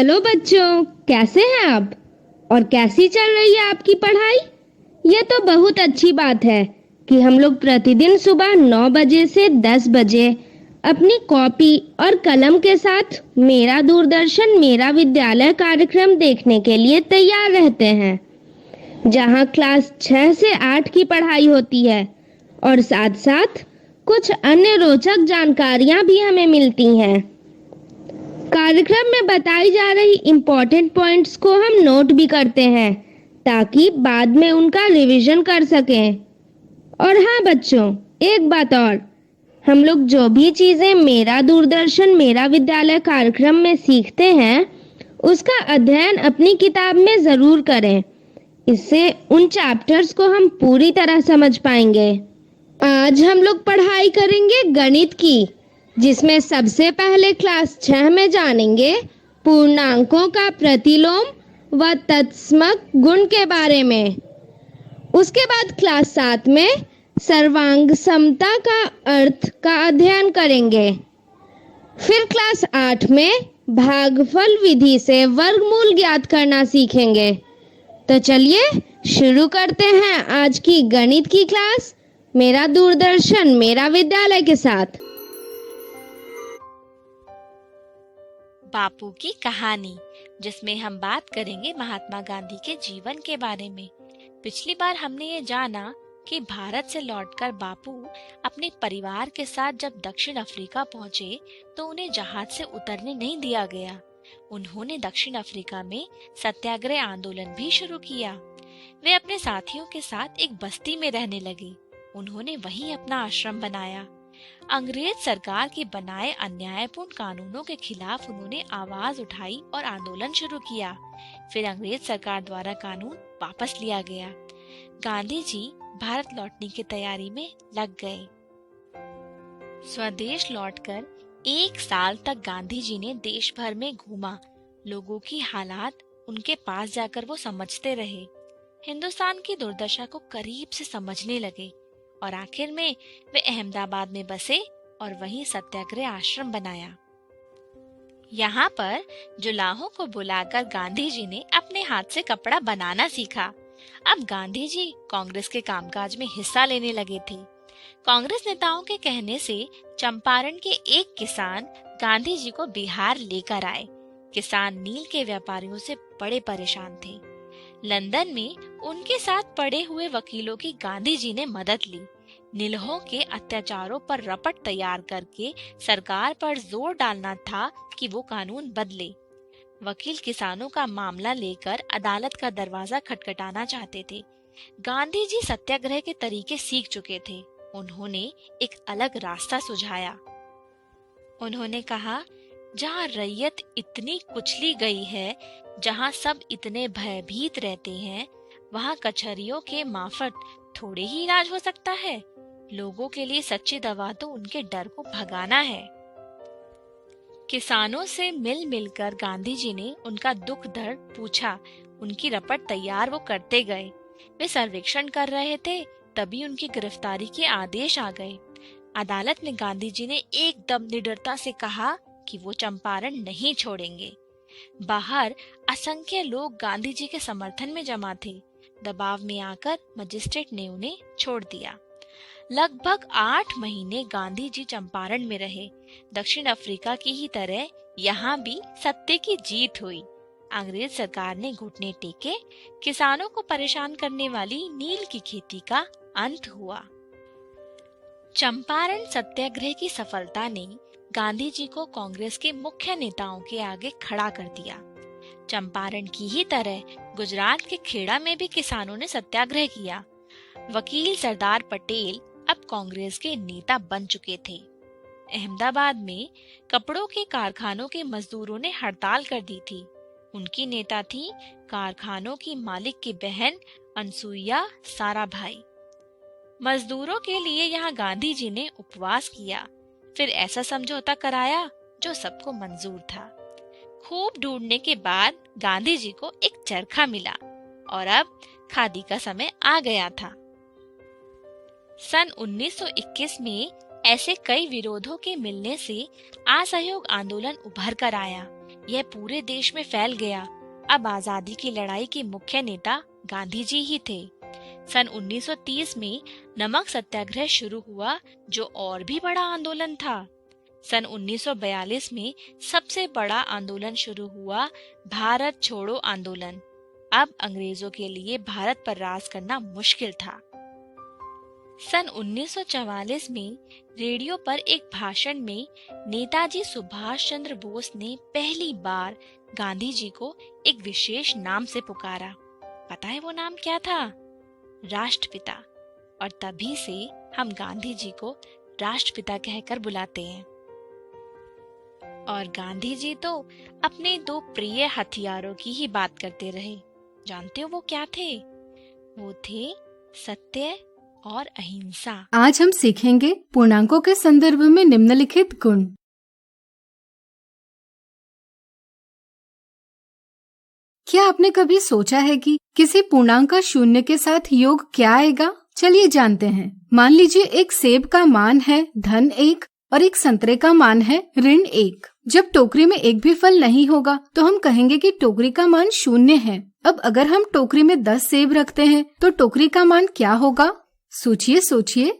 Hello बच्चों, कैसे हैं आप? और कैसी चल रही है आपकी पढ़ाई? ये तो बहुत अच्छी बात है कि हम लोग प्रतिदिन सुबह 9 बजे से 10 बजे अपनी कॉपी और कलम के साथ मेरा दूरदर्शन मेरा विद्यालय कार्यक्रम देखने के लिए तैयार रहते हैं, जहां क्लास 6 से 8 की पढ़ाई होती है और साथ-साथ कुछ अन्य रोचक जानकारियां भी हमें मिलती हैं। कार्यक्रम में बताई जा रही इम्पोर्टेंट पॉइंट्स को हम नोट भी करते हैं ताकि बाद में उनका रिवीजन कर सकें। और हाँ बच्चों, एक बात और, हम लोग जो भी चीजें मेरा दूरदर्शन मेरा विद्यालय कार्यक्रम में सीखते हैं उसका अध्ययन अपनी किताब में जरूर करें। इससे उन चैप्टर्स को हम पूरी तरह समझ पाएंगे। आज हम लोग पढ़ाई करेंगे गणित की, जिसमें सबसे पहले क्लास 6 में जानेंगे पूर्णांकों का प्रतिलोम व तत्समक गुण के बारे में। उसके बाद क्लास 7 में सर्वांग समता का अर्थ का अध्ययन करेंगे। फिर क्लास 8 में भागफल विधि से वर्गमूल ज्ञात करना सीखेंगे। तो चलिए शुरू करते हैं आज की गणित की क्लास मेरा दूरदर्शन मेरा विद्यालय के साथ। बापू की कहानी, जिसमें हम बात करेंगे महात्मा गांधी के जीवन के बारे में। पिछली बार हमने ये जाना कि भारत से लौटकर बापू अपने परिवार के साथ जब दक्षिण अफ्रीका पहुंचे तो उन्हें जहाज से उतरने नहीं दिया गया। उन्होंने दक्षिण अफ्रीका में सत्याग्रह आंदोलन भी शुरू किया। वे अपने साथियों के साथ एक बस्ती में रहने लगे। उन्होंने वहीं अपना आश्रम बनाया। अंग्रेज सरकार के बनाए अन्यायपूर्ण कानूनों के खिलाफ उन्होंने आवाज उठाई और आंदोलन शुरू किया। फिर अंग्रेज सरकार द्वारा कानून वापस लिया गया। गांधी जी भारत लौटने की तैयारी में लग गए। स्वदेश लौटकर 1 साल तक गांधी जी ने देश भर में घूमा। लोगों की हालात उनके पास जाकर वो समझते रहे। हिंदुस्तान की दुर्दशा को करीब से समझने लगे और आखिर में वे अहमदाबाद में बसे और वहीं सत्याग्रह आश्रम बनाया। यहाँ पर जुलाहों को बुलाकर गांधी जी ने अपने हाथ से कपड़ा बनाना सीखा। अब गांधी जी कांग्रेस के कामकाज में हिस्सा लेने लगे थे। कांग्रेस नेताओं के कहने से चंपारण के एक किसान गांधी जी को बिहार लेकर आए। किसान नील के व्यापारियों से बड़े परेशान थे। लंदन में उनके साथ पड़े हुए वकीलों की गांधी जी ने मदद ली। नीलहों के अत्याचारों पर रपट तैयार करके सरकार पर जोर डालना था कि वो कानून बदले। वकील किसानों का मामला लेकर अदालत का दरवाजा खटखटाना चाहते थे। गांधी जी सत्याग्रह के तरीके सीख चुके थे। उन्होंने एक अलग रास्ता सुझाया। उन्होंने कहा, जहाँ रैयत इतनी कुचली गई है, जहाँ सब इतने भयभीत रहते हैं, वहाँ कचहरियों के मार्फत थोड़े ही इलाज हो सकता है। लोगों के लिए सच्ची दवा तो उनके डर को भगाना है। किसानों से मिल मिलकर गांधी जी ने उनका दुख दर्द पूछा। उनकी रपट तैयार वो करते गए। वे सर्वेक्षण कर रहे थे, तभी उनकी गिरफ्तारी के आदेश आ गए। अदालत में गांधी जी ने एकदम निडरता से कहा कि वो चंपारण नहीं छोड़ेंगे। बाहर असंख्य लोग गांधी जी के समर्थन में जमा थे। दबाव में आकर मजिस्ट्रेट ने उन्हें छोड़ दिया। लगभग 8 महीने गांधी जी चंपारण में रहे। दक्षिण अफ्रीका की ही तरह यहाँ भी सत्य की जीत हुई। अंग्रेज सरकार ने घुटने टेके। किसानों को परेशान करने वाली नील की खेती का अंत हुआ। चंपारण सत्याग्रह की सफलता ने गांधी जी को कांग्रेस के मुख्य नेताओं के आगे खड़ा कर दिया। चंपारण की ही तरह गुजरात के खेड़ा में भी किसानों ने सत्याग्रह किया। वकील सरदार पटेल अब कांग्रेस के नेता बन चुके थे। अहमदाबाद में कपड़ों के कारखानों के मजदूरों ने हड़ताल कर दी थी। उनकी नेता थी कारखानों की मालिक की बहन अनसुईया साराभाई। मजदूरों के लिए यहाँ गांधी जी ने उपवास किया। फिर ऐसा समझौता कराया जो सबको मंजूर था। खूब ढूंढने के बाद गांधी जी को एक चरखा मिला और अब खादी का समय आ गया था। सन 1921 में ऐसे कई विरोधों के मिलने से असहयोग आंदोलन उभर कर आया। यह पूरे देश में फैल गया। अब आजादी की लड़ाई के मुख्य नेता गांधी जी ही थे। सन 1930 में नमक सत्याग्रह शुरू हुआ, जो और भी बड़ा आंदोलन था। सन 1942 में सबसे बड़ा आंदोलन शुरू हुआ, भारत छोड़ो आंदोलन। अब अंग्रेजों के लिए भारत पर राज करना मुश्किल था। सन 1944 में रेडियो पर एक भाषण में नेताजी सुभाष चंद्र बोस ने पहली बार गांधी जी को एक विशेष नाम से पुकारा। पता है वो नाम क्या था? राष्ट्रपिता। और तभी से हम गांधी जी को राष्ट्रपिता कहकर बुलाते हैं। और गांधी जी तो अपने दो प्रिय हथियारों की ही बात करते रहे। जानते हो वो क्या थे? वो थे सत्य और अहिंसा। आज हम सीखेंगे पूर्णांकों के संदर्भ में निम्नलिखित गुण। क्या आपने कभी सोचा है कि किसी पूर्णांक का शून्य के साथ योग क्या आएगा? चलिए जानते हैं। मान लीजिए एक सेब का मान है धन 1 और एक संतरे का मान है ऋण 1। जब टोकरी में एक भी फल नहीं होगा तो हम कहेंगे कि टोकरी का मान 0 है। अब अगर हम टोकरी में 10 सेब रखते हैं तो टोकरी का मान क्या होगा? सोचिए।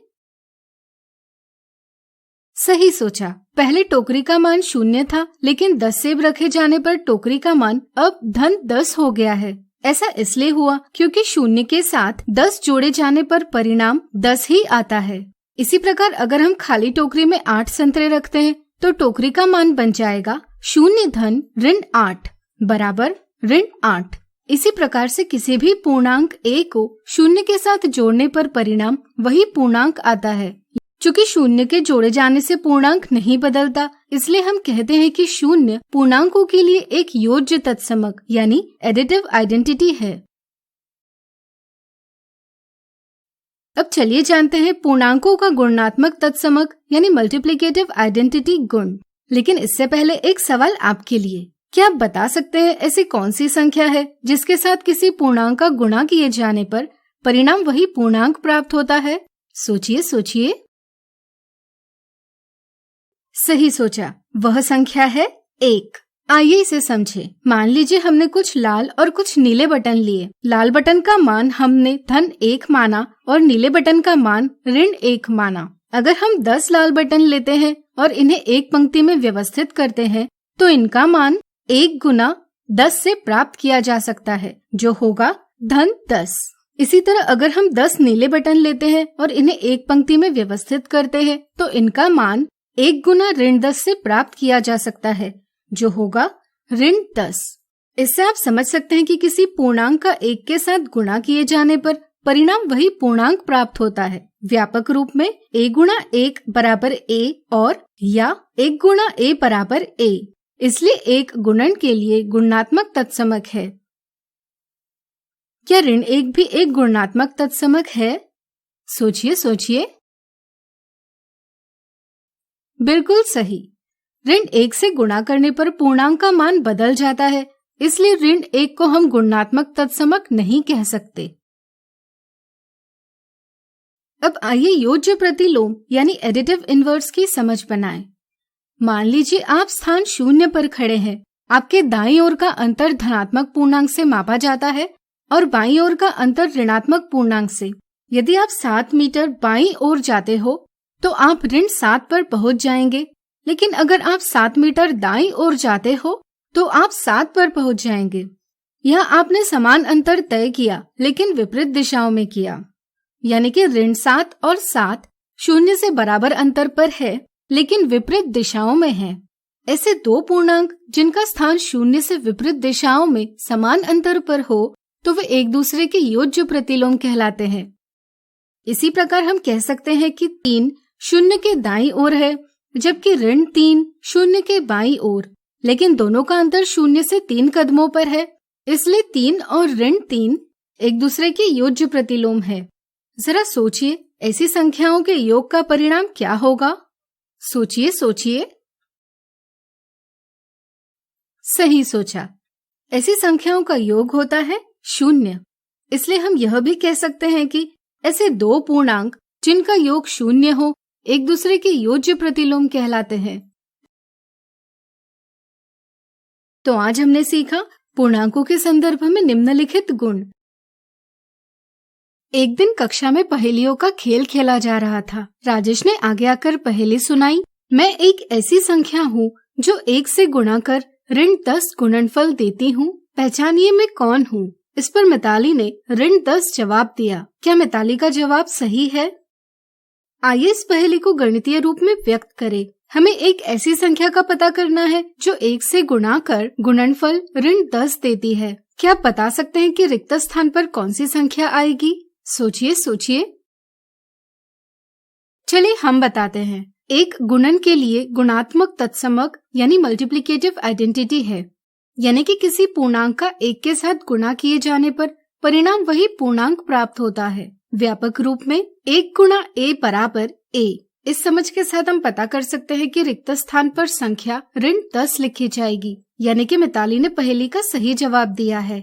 सही सोचा। पहले टोकरी का मान 0 था, लेकिन 10 सेब रखे जाने पर टोकरी का मान अब धन 10 हो गया है। ऐसा इसलिए हुआ क्योंकि 0 के साथ 10 जोड़े जाने पर परिणाम 10 ही आता है। इसी प्रकार अगर हम खाली टोकरी में 8 संतरे रखते हैं तो टोकरी का मान बन जाएगा 0 धन ऋण 8 बराबर ऋण 8। इसी प्रकार से किसी भी पूर्णांक a को 0 के साथ जोड़ने पर परिणाम वही पूर्णांक आता है। चूँकि 0 के जोड़े जाने से पूर्णांक नहीं बदलता, इसलिए हम कहते हैं कि 0 पूर्णांकों के लिए एक योज्य तत्समक यानी एडिटिव आइडेंटिटी है। अब चलिए जानते हैं पूर्णांकों का गुणात्मक तत्समक यानी मल्टीप्लिकेटिव आइडेंटिटी गुण। लेकिन इससे पहले एक सवाल आपके लिए। क्या आप बता सकते हैं ऐसी कौन सी संख्या है जिसके साथ किसी पूर्णांक का गुणा किए जाने पर परिणाम वही पूर्णांक प्राप्त होता है? सोचिए। सही सोचा, वह संख्या है 1। आइए इसे समझें। मान लीजिए हमने कुछ लाल और कुछ नीले बटन लिए। लाल बटन का मान हमने धन 1 माना और नीले बटन का मान ऋण 1 माना। अगर हम 10 लाल बटन लेते हैं और इन्हें एक पंक्ति में व्यवस्थित करते हैं तो इनका मान 1 गुना 10 से प्राप्त किया जा सकता है, जो होगा धन 10। इसी तरह अगर हम 10 नीले बटन लेते हैं और इन्हें एक पंक्ति में व्यवस्थित करते हैं तो इनका मान 1 गुना ऋण 10 से प्राप्त किया जा सकता है, जो होगा ऋण 10। इससे आप समझ सकते हैं कि किसी पूर्णांक का 1 के साथ गुणा किए जाने पर परिणाम वही पूर्णांक प्राप्त होता है। व्यापक रूप में a गुणा 1 बराबर a और या 1 गुणा a बराबर a। इसलिए एक गुणन के लिए गुणात्मक तत्समक है। क्या ऋण 1 भी एक गुणात्मक तत्समक है? सोचिए। बिल्कुल सही। ऋण 1 से गुणा करने पर पूर्णांक का मान बदल जाता है, इसलिए ऋण 1 को हम गुणात्मक तत्समक नहीं कह सकते। अब आइए योज्य प्रतिलोम यानी एडिटिव इनवर्स की समझ बनाएं। मान लीजिए आप स्थान 0 पर खड़े हैं। आपके दाईं ओर का अंतर धनात्मक पूर्णांक से मापा जाता है और बाईं ओर का अंतर ऋणात्मक पूर्णांक से। यदि आप 7 मीटर बाईं ओर जाते हो तो आप ऋण 7 पर पहुंच जाएंगे, लेकिन अगर आप 7 मीटर दाईं ओर जाते हो तो आप 7 पर पहुंच जाएंगे। यहाँ आपने समान अंतर तय किया, लेकिन विपरीत दिशाओं में किया। यानी कि ऋण 7 और 7 0 से बराबर अंतर पर है, लेकिन विपरीत दिशाओं में है। ऐसे दो पूर्णांक जिनका स्थान 0 से विपरीत दिशाओं में समान अंतर पर हो तो वे एक दूसरे के योज्य प्रतिलोम कहलाते हैं। इसी प्रकार हम कह सकते हैं कि 3 0 के दाईं ओर है, जबकि ऋण 3 0 के बाईं ओर, लेकिन दोनों का अंतर 0 से 3 कदमों पर है। इसलिए 3 और ऋण 3 एक दूसरे के योज्य प्रतिलोम है। जरा सोचिए, ऐसी संख्याओं के योग का परिणाम क्या होगा? सोचिए। सही सोचा, ऐसी संख्याओं का योग होता है 0। इसलिए हम यह भी कह सकते हैं कि ऐसे दो पूर्णांक जिनका योग 0 हो एक दूसरे के योज्य प्रतिलोम कहलाते हैं। तो आज हमने सीखा पूर्णांकों के संदर्भ में निम्नलिखित गुण। एक दिन कक्षा में पहेलियों का खेल खेला जा रहा था। राजेश ने आगे आकर पहेली सुनाई। मैं एक ऐसी संख्या हूँ जो 1 से गुणा कर ऋण 10 गुणनफल देती हूँ, पहचानिए मैं कौन हूँ। इस पर मिताली ने ऋण 10 जवाब दिया। क्या मिताली का जवाब सही है? आइए इस पहेली को गणितीय रूप में व्यक्त करें। हमें एक ऐसी संख्या का पता करना है जो 1 से गुणा कर गुणनफल ऋण 10 देती है। क्या आप बता सकते हैं कि रिक्त स्थान पर कौन सी संख्या आएगी? सोचिए। चलिए हम बताते हैं। एक गुणन के लिए गुणात्मक तत्समक यानी मल्टीप्लिकेटिव आइडेंटिटी है, यानी कि किसी पूर्णांक का 1 के साथ गुणा किए जाने पर परिणाम वही पूर्णांक प्राप्त होता है। व्यापक रूप में 1 गुणा a बराबर a। इस समझ के साथ हम पता कर सकते हैं कि रिक्त स्थान पर संख्या ऋण 10 लिखी जाएगी, यानी कि मिताली ने पहेली का सही जवाब दिया है।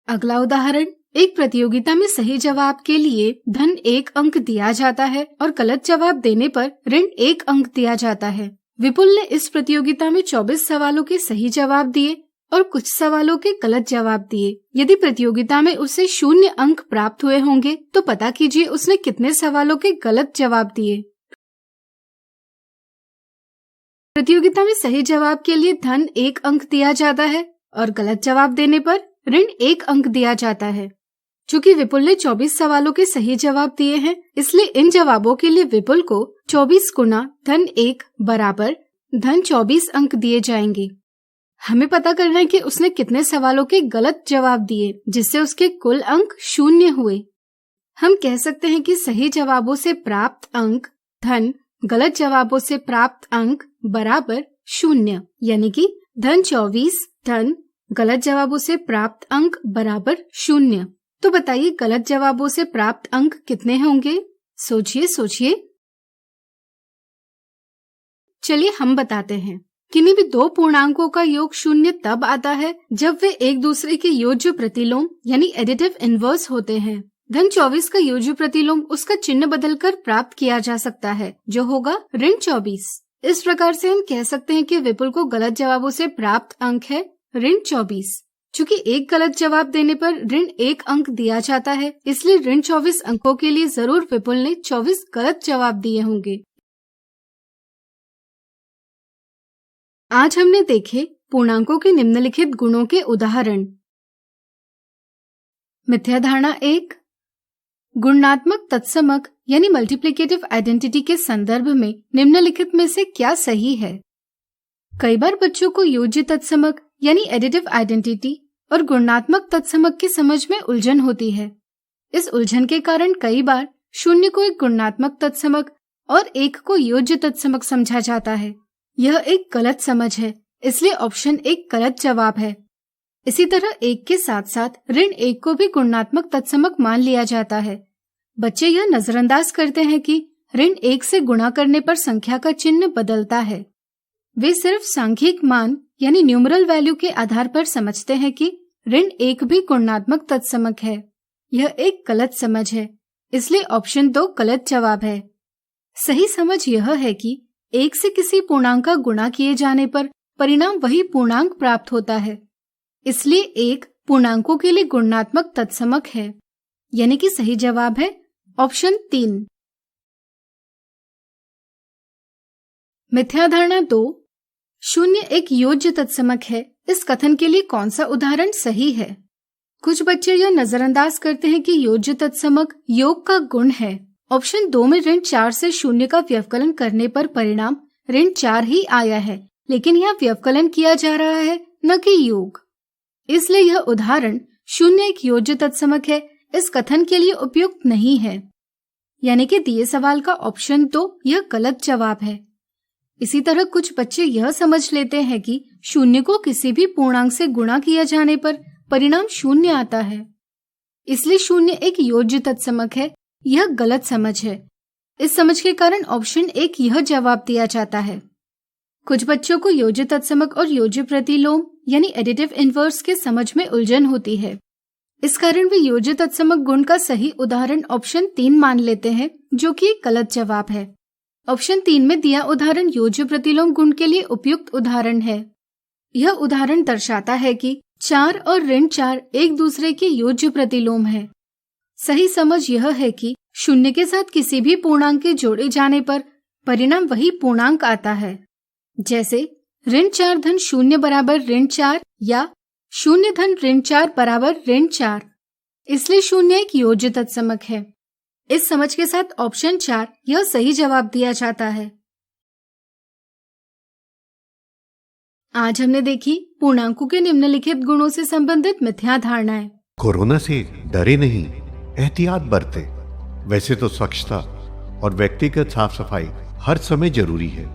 अगला उदाहरण। एक प्रतियोगिता में सही जवाब के लिए धन 1 अंक दिया जाता है और गलत जवाब देने पर ऋण 1 अंक दिया जाता है। विपुल ने इस प्रतियोगिता में 24 सवालों के सही जवाब दिए और कुछ सवालों के गलत जवाब दिए। यदि प्रतियोगिता में उसे 0 अंक प्राप्त हुए होंगे तो पता कीजिए उसने कितने सवालों के गलत जवाब दिए। प्रतियोगिता में सही जवाब के लिए धन 1 अंक दिया जाता है और गलत जवाब देने पर ऋण 1 अंक दिया जाता है। चूंकि विपुल ने 24 सवालों के सही जवाब दिए हैं, इसलिए इन जवाबों के लिए विपुल को 24 गुना धन 1 बराबर धन 24 अंक दिए जाएंगे। हमें पता करना है कि उसने कितने सवालों के गलत जवाब दिए, जिससे उसके कुल अंक 0 हुए। हम कह सकते हैं कि सही जवाबों से प्राप्त अंक धन गलत जवाबों से प्राप्त अंक बराबर 0, यानी कि धन 24 धन गलत जवाबों से प्राप्त अंक बराबर 0। तो बताइए गलत जवाबों से प्राप्त अंक कितने होंगे? सोचिए। चलिए हम बताते हैं। किन्हीं भी 2 पूर्णांकों का योग 0 तब आता है जब वे एक दूसरे के योज्य प्रतिलोम यानी एडिटिव इनवर्स होते हैं। धन 24 का योज्य प्रतिलोम उसका चिन्ह बदलकर प्राप्त किया जा सकता है, जो होगा ऋण 24। इस प्रकार से हम कह सकते हैं कि विपुल को गलत जवाबों से प्राप्त अंक है ऋण 24। चूंकि एक गलत जवाब देने पर ऋण 1 अंक दिया जाता है, इसलिए ऋण 24 अंकों के लिए जरूर विपुल ने 24 गलत जवाब दिए होंगे। आज हमने देखे पूर्णांकों के निम्नलिखित गुणों के उदाहरण। मिथ्या धारणा 1। गुणात्मक तत्समक यानी मल्टीप्लिकेटिव आइडेंटिटी के संदर्भ में निम्नलिखित में से क्या सही है? कई बार बच्चों को योज्य तत्समक यानी एडिटिव आइडेंटिटी और गुणात्मक तत्समक की समझ में उलझन होती है। इस उलझन के कारण कई बार 0 को एक गुणात्मक तत्समक और 1 को योज्य तत्समक समझा जाता है। यह एक गलत समझ है, इसलिए ऑप्शन 1 गलत जवाब है। इसी तरह 1 के साथ साथ ऋण 1 को भी गुणात्मक तत्समक मान लिया जाता है। बच्चे यह नजरअंदाज करते हैं कि ऋण 1 से गुणा करने पर संख्या का चिन्ह बदलता है। वे सिर्फ सांख्यिक मान यानी न्यूमरल वैल्यू के आधार पर समझते हैं कि ऋण 1 भी गुणात्मक तत्समक है। यह एक गलत समझ है, इसलिए ऑप्शन 2 गलत जवाब है। सही समझ यह है कि 1 से किसी पूर्णांक का गुणा किए जाने पर परिणाम वही पूर्णांक प्राप्त होता है, इसलिए 1 पूर्णांकों के लिए गुणात्मक तत्समक है, यानी कि सही जवाब है ऑप्शन 3। मिथ्या धारणा 2। 0 एक योज्य तत्समक है, इस कथन के लिए कौन सा उदाहरण सही है? कुछ बच्चे यह नजरअंदाज करते हैं कि योज्य तत्समक योग का गुण है। ऑप्शन 2 में ऋण 4 से 0 का व्यवकलन करने पर परिणाम ऋण 4 ही आया है, लेकिन यहाँ व्यवकलन किया जा रहा है न कि योग, इसलिए यह उदाहरण 0 एक योज्य तत्समक है इस कथन के लिए उपयुक्त नहीं है, यानी कि दिए सवाल का ऑप्शन 2 यह गलत जवाब है। इसी तरह कुछ बच्चे यह समझ लेते हैं कि 0 को किसी भी पूर्णांक से गुणा किया जाने पर परिणाम 0 आता है, इसलिए 0 एक योज्य तत्समक है। यह गलत समझ है। इस समझ के कारण ऑप्शन 1 यह जवाब दिया जाता है। कुछ बच्चों को योज्य तत्समक और योज्य प्रतिलोम यानी एडिटिव इनवर्स के समझ में उलझन होती है। इस कारण वे योज्य तत्समक गुण का सही उदाहरण ऑप्शन 3 मान लेते हैं, जो कि गलत जवाब है। ऑप्शन 3 में दिया उदाहरण योज्य प्रतिलोम गुण के लिए उपयुक्त उदाहरण है। यह उदाहरण दर्शाता है कि 4 और ऋण 4 एक दूसरे के योज्य प्रतिलोम है। सही समझ यह है कि शून्य के साथ किसी भी पूर्णांक के जोड़े जाने पर परिणाम वही पूर्णांक आता है। जैसे ऋण 4 धन 0 बराबर ऋण 4 या 0 धन ऋण 4 बराबर ऋण 4। इसलिए शून्य एक योज्य तत्समक है। इस समझ के साथ ऑप्शन 4 यह सही जवाब दिया जाता है। आज हमने देखी पूर्णांकों के निम्नलिखित गुणों से संबंधित मिथ्या धारणाएं। कोरोना से डरे नहीं, एहतियात बरते। वैसे तो स्वच्छता और व्यक्तिगत साफ सफाई हर समय जरूरी है,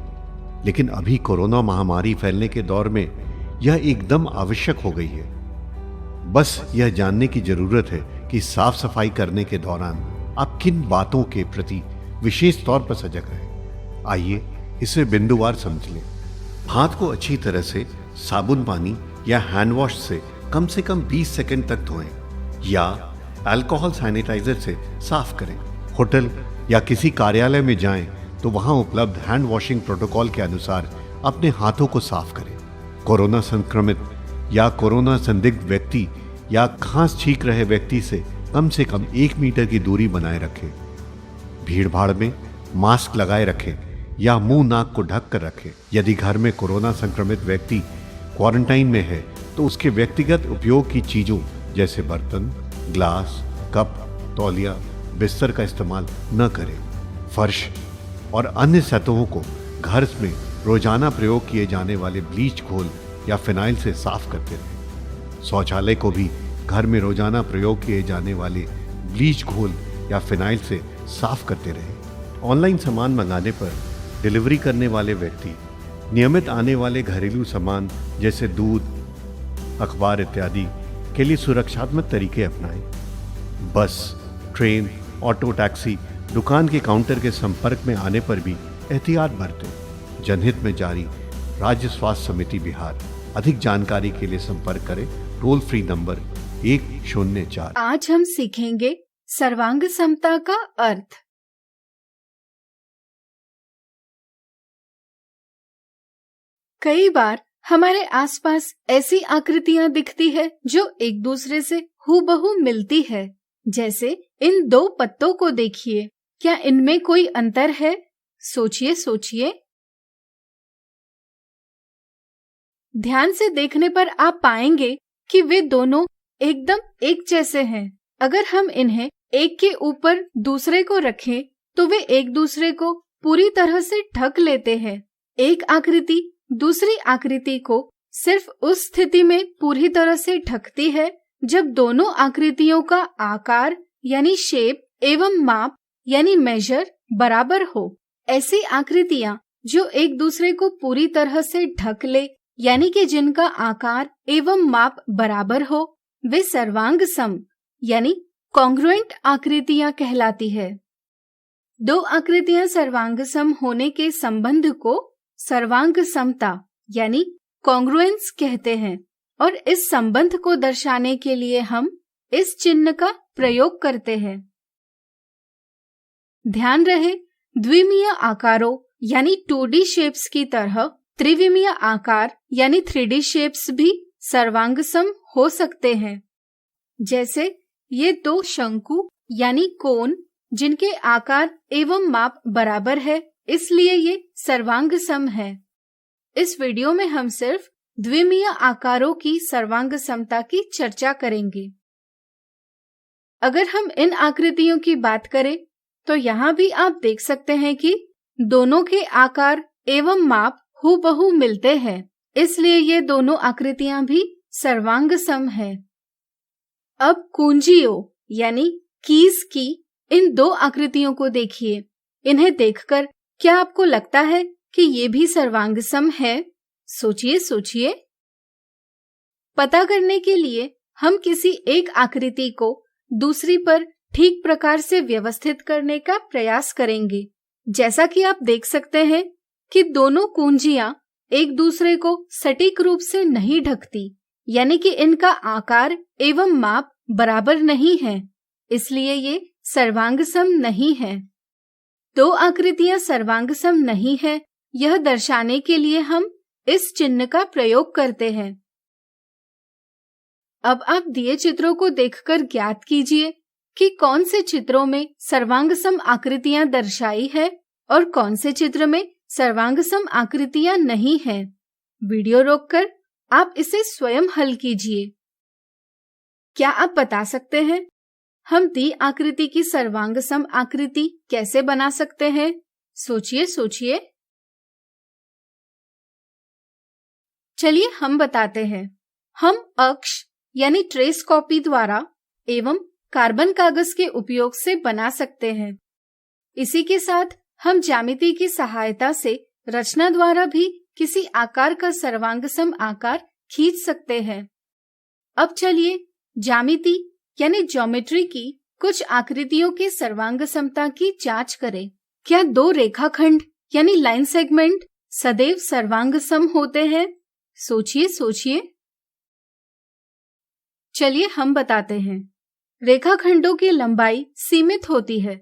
लेकिन अभी कोरोना महामारी फैलने के दौर में यह एकदम आवश्यक हो गई है। बस यह जानने की जरूरत है कि साफ सफाई करने के दौरान आप किन बातों के प्रति विशेष तौर पर सजग रहें। आइए इसे बिंदुवार समझ लें। हाथ को अच्छी तरह से साबुन पानी या हैंड वॉश से कम 20 सेकंड तक धोएं या अल्कोहल सैनिटाइजर से साफ करें। होटल या किसी कार्यालय में जाएं तो वहां उपलब्ध हैंड वॉशिंग प्रोटोकॉल के अनुसार अपने हाथों को साफ करें। कोरोना संक्रमित या कोरोना संदिग्ध व्यक्ति या खांस छींक रहे व्यक्ति से कम 1 मीटर की दूरी बनाए रखें। भीड़ भाड़ में मास्क लगाए रखें या मुंह नाक को ढक कर रखें। यदि घर में कोरोना संक्रमित व्यक्ति क्वारंटाइन में है तो उसके व्यक्तिगत उपयोग की चीजों जैसे बर्तन, ग्लास, कप, तौलिया, बिस्तर का इस्तेमाल न करें। फर्श और अन्य सतहों को घर में रोजाना प्रयोग किए जाने वाले ब्लीच घोल या फिनाइल से साफ करते रहें। शौचालय को भी घर में रोजाना प्रयोग किए जाने वाले ब्लीच घोल या फिनाइल से साफ करते रहें। ऑनलाइन सामान मंगाने पर डिलीवरी करने वाले व्यक्ति नियमित आने वाले घरेलू सामान जैसे दूध, अखबार इत्यादि के लिए सुरक्षात्मक तरीके अपनाएं। बस, ट्रेन, ऑटो, टैक्सी, दुकान के काउंटर के संपर्क में आने पर भी एहतियात बरतें। जनहित में जारी राज्य स्वास्थ्य समिति बिहार। अधिक जानकारी के लिए संपर्क करें टोल फ्री नंबर 104। आज हम सीखेंगे सर्वांग समता का अर्थ। कई बार हमारे आसपास ऐसी आकृतियां दिखती है जो एक दूसरे से हूबहू मिलती है। जैसे इन 2 पत्तों को देखिए, क्या इनमें कोई अंतर है? सोचिए सोचिए। ध्यान से देखने पर आप पाएंगे कि वे दोनों एकदम एक जैसे हैं। अगर हम इन्हें एक के ऊपर दूसरे को रखें तो वे एक दूसरे को पूरी तरह से ढक लेते हैं। एक आकृति दूसरी आकृति को सिर्फ उस स्थिति में पूरी तरह से ढकती है जब दोनों आकृतियों का आकार यानी शेप एवं माप यानी मेजर बराबर हो। ऐसी आकृतियां जो एक दूसरे को पूरी तरह से ढक ले यानी कि जिनका आकार एवं माप बराबर हो, वे सर्वांग सम यानी कॉन्ग्रुएंट आकृतियां कहलाती है। 2 आकृतियां सर्वांग सम होने के संबंध को सर्वांग समता यानी कॉन्ग्रुएंस कहते हैं और इस संबंध को दर्शाने के लिए हम इस चिन्ह का प्रयोग करते हैं। ध्यान रहे, द्विमीय आकारों यानी 2D शेप्स की तरह त्रिविमीय आकार यानी 3D शेप्स भी सर्वांग सम हो सकते हैं। जैसे ये 2 शंकु यानी कोन जिनके आकार एवं माप बराबर है, इसलिए ये सर्वांग सम है। इस वीडियो में हम सिर्फ द्विमीय आकारों की सर्वांग समता की चर्चा करेंगे। अगर हम इन आकृतियों की बात करें तो यहाँ भी आप देख सकते हैं कि दोनों के आकार एवं माप हूबहू मिलते हैं, इसलिए ये दोनों आकृतियां भी सर्वांग सम है। अब कुंजियों यानी कीज की इन 2 आकृतियों को देखिए। इन्हें देखकर क्या आपको लगता है कि ये भी सर्वांग सम है? सोचिए सोचिए। पता करने के लिए हम किसी एक आकृति को दूसरी पर ठीक प्रकार से व्यवस्थित करने का प्रयास करेंगे। जैसा कि आप देख सकते हैं कि दोनों कुंजियां एक दूसरे को सटीक रूप से नहीं ढकती, यानी कि इनका आकार एवं माप बराबर नहीं है, इसलिए ये सर्वांग सम नहीं है। दो आकृतियां सर्वांगसम नहीं है, यह दर्शाने के लिए हम इस चिन्ह का प्रयोग करते हैं। अब आप दिए चित्रों को देखकर ज्ञात कीजिए कि कौन से चित्रों में सर्वांगसम आकृतियां दर्शाई है और कौन से चित्र में सर्वांगसम आकृतियां नहीं हैं। वीडियो रोककर आप इसे स्वयं हल कीजिए। क्या आप बता सकते हैं हम दी आकृति की सर्वांगसम आकृति कैसे बना सकते हैं? सोचिए सोचिए। चलिए हम बताते हैं। हम अक्ष यानी ट्रेस कॉपी द्वारा एवं कार्बन कागज के उपयोग से बना सकते हैं। इसी के साथ हम ज्यामिति की सहायता से रचना द्वारा भी किसी आकार का सर्वांगसम आकार खींच सकते हैं। अब चलिए ज्यामिति यानी ज्योमेट्री की कुछ आकृतियों के सर्वांगसमता की जांच करें। क्या दो रेखाखंड यानी लाइन सेगमेंट सदैव सर्वांगसम होते हैं? सोचिए सोचिए। चलिए हम बताते हैं। रेखाखंडों की लंबाई सीमित होती है।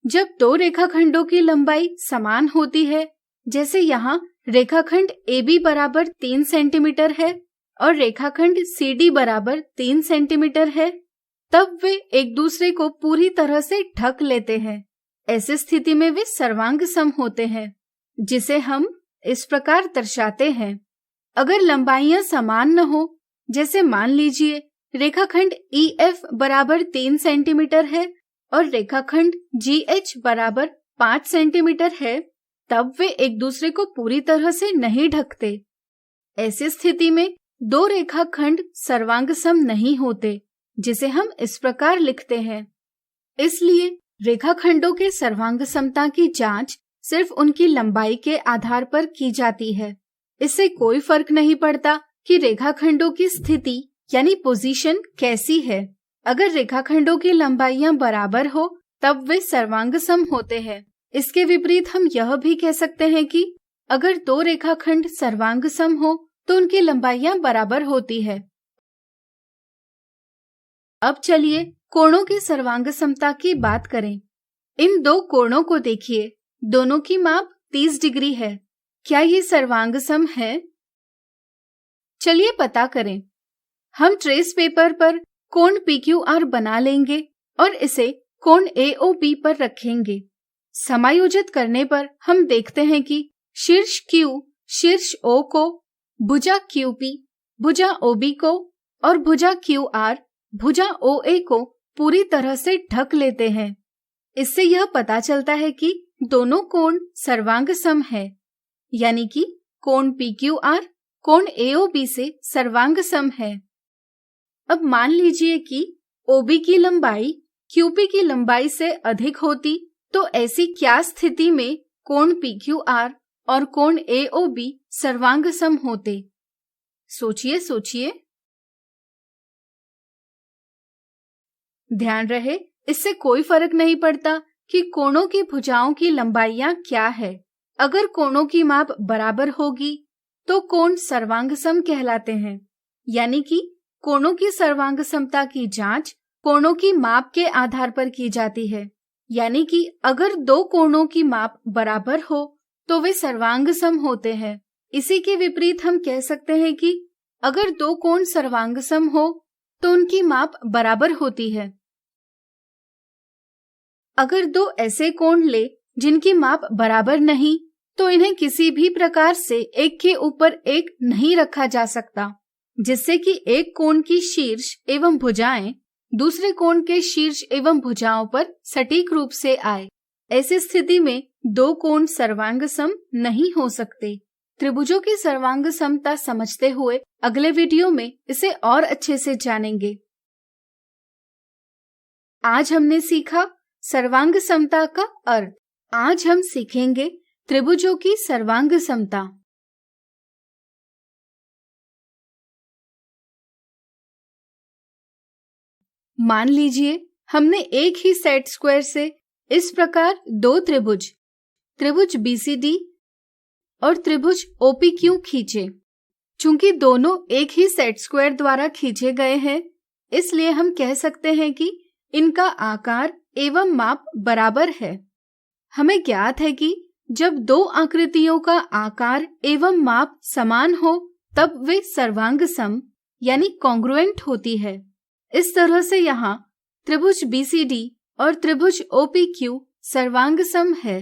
जब दो रेखाखंडों की लंबाई समान होती है, जैसे यहाँ रेखाखंड AB बराबर 3 सेंटीमीटर है और रेखाखंड CD बराबर 3 सेंटीमीटर है, तब वे एक दूसरे को पूरी तरह से ढक लेते हैं। ऐसी स्थिति में वे सर्वांगसम होते हैं, जिसे हम इस प्रकार दर्शाते हैं। अगर लंबाइयां समान न हो, जैसे मान लीजिए रेखाखंड EF बराबर 3 सेंटीमीटर है और रेखाखंड GH बराबर 5 सेंटीमीटर है, तब वे एक दूसरे को पूरी तरह से नहीं ढकते। ऐसी स्थिति में दो रेखाखंड सर्वांगसम नहीं होते, जिसे हम इस प्रकार लिखते हैं। इसलिए रेखाखंडों के सर्वांगसमता की जांच सिर्फ उनकी लंबाई के आधार पर की जाती है। इससे कोई फर्क नहीं पड़ता कि रेखाखंडों की स्थिति यानी पोजीशन कैसी है। अगर रेखाखंडों की लंबाइयां बराबर हो, तब वे सर्वांगसम होते हैं। इसके विपरीत हम यह भी कह सकते हैं कि अगर दो रेखाखंड सर्वांगसम हो, तो उनकी लंबाइयां बराबर होती है। अब चलिए कोणों की सर्वांगसमता की बात करें। इन दो कोणों को देखिए, दोनों की माप 30 डिग्री है। क्या ये सर्वांगसम है? चलिए पता करें। हम ट्रेस पेपर पर कोण PQR बना लेंगे और इसे कोण AOB पर रखेंगे। समायोजित करने पर हम देखते हैं कि शीर्ष Q शीर्ष O को, भुजा QP भुजा OB को और भुजा QR भुजा OA को पूरी तरह से ढक लेते हैं। इससे यह पता चलता है कि दोनों कोण सर्वांगसम है, यानी कि कोण PQR कोण AOB से सर्वांगसम है। अब मान लीजिए कि OB की लंबाई QP की लंबाई से अधिक होती, तो ऐसी क्या स्थिति में कोण PQR और कोण AOB सर्वांगसम होते? सोचिए सोचिए। ध्यान रहे, इससे कोई फर्क नहीं पड़ता कि कोणों की भुजाओं की लंबाइयां क्या है। अगर कोणों की माप बराबर होगी तो कोण सर्वांगसम कहलाते हैं। यानी कि कोणों की सर्वांगसमता की जांच कोणों की माप के आधार पर की जाती है। यानी कि अगर दो कोणों की माप बराबर हो तो वे सर्वांगसम होते हैं। इसी के विपरीत हम कह सकते हैं कि अगर दो कोण सर्वांगसम हो तो उनकी माप बराबर होती है। अगर दो ऐसे कोण ले जिनकी माप बराबर नहीं, तो इन्हें किसी भी प्रकार से एक के ऊपर एक नहीं रखा जा सकता, जिससे कि एक कोण की शीर्ष एवं भुजाएं दूसरे कोण के शीर्ष एवं भुजाओं पर सटीक रूप से आए। ऐसी स्थिति में दो कोण सर्वांगसम नहीं हो सकते। त्रिभुजों की सर्वांगसमता समझते हुए अगले वीडियो में इसे और अच्छे से जानेंगे। आज हमने सीखा सर्वांगसमता का अर्थ। आज हम सीखेंगे त्रिभुजों की सर्वांगसमता। मान लीजिए हमने एक ही सेट स्क्वायर से इस प्रकार दो त्रिभुज BCD और त्रिभुज OPQ खींचे। चूंकि दोनों एक ही सेट स्क्वायर द्वारा खींचे गए हैं, इसलिए हम कह सकते हैं कि इनका आकार एवं माप बराबर है। हमें ज्ञात है कि जब दो आकृतियों का आकार एवं माप समान हो तब वे सर्वांग सम यानी कॉन्ग्रुएंट होती है। इस तरह से यहाँ त्रिभुज BCD और त्रिभुज OPQ सर्वांग सम है।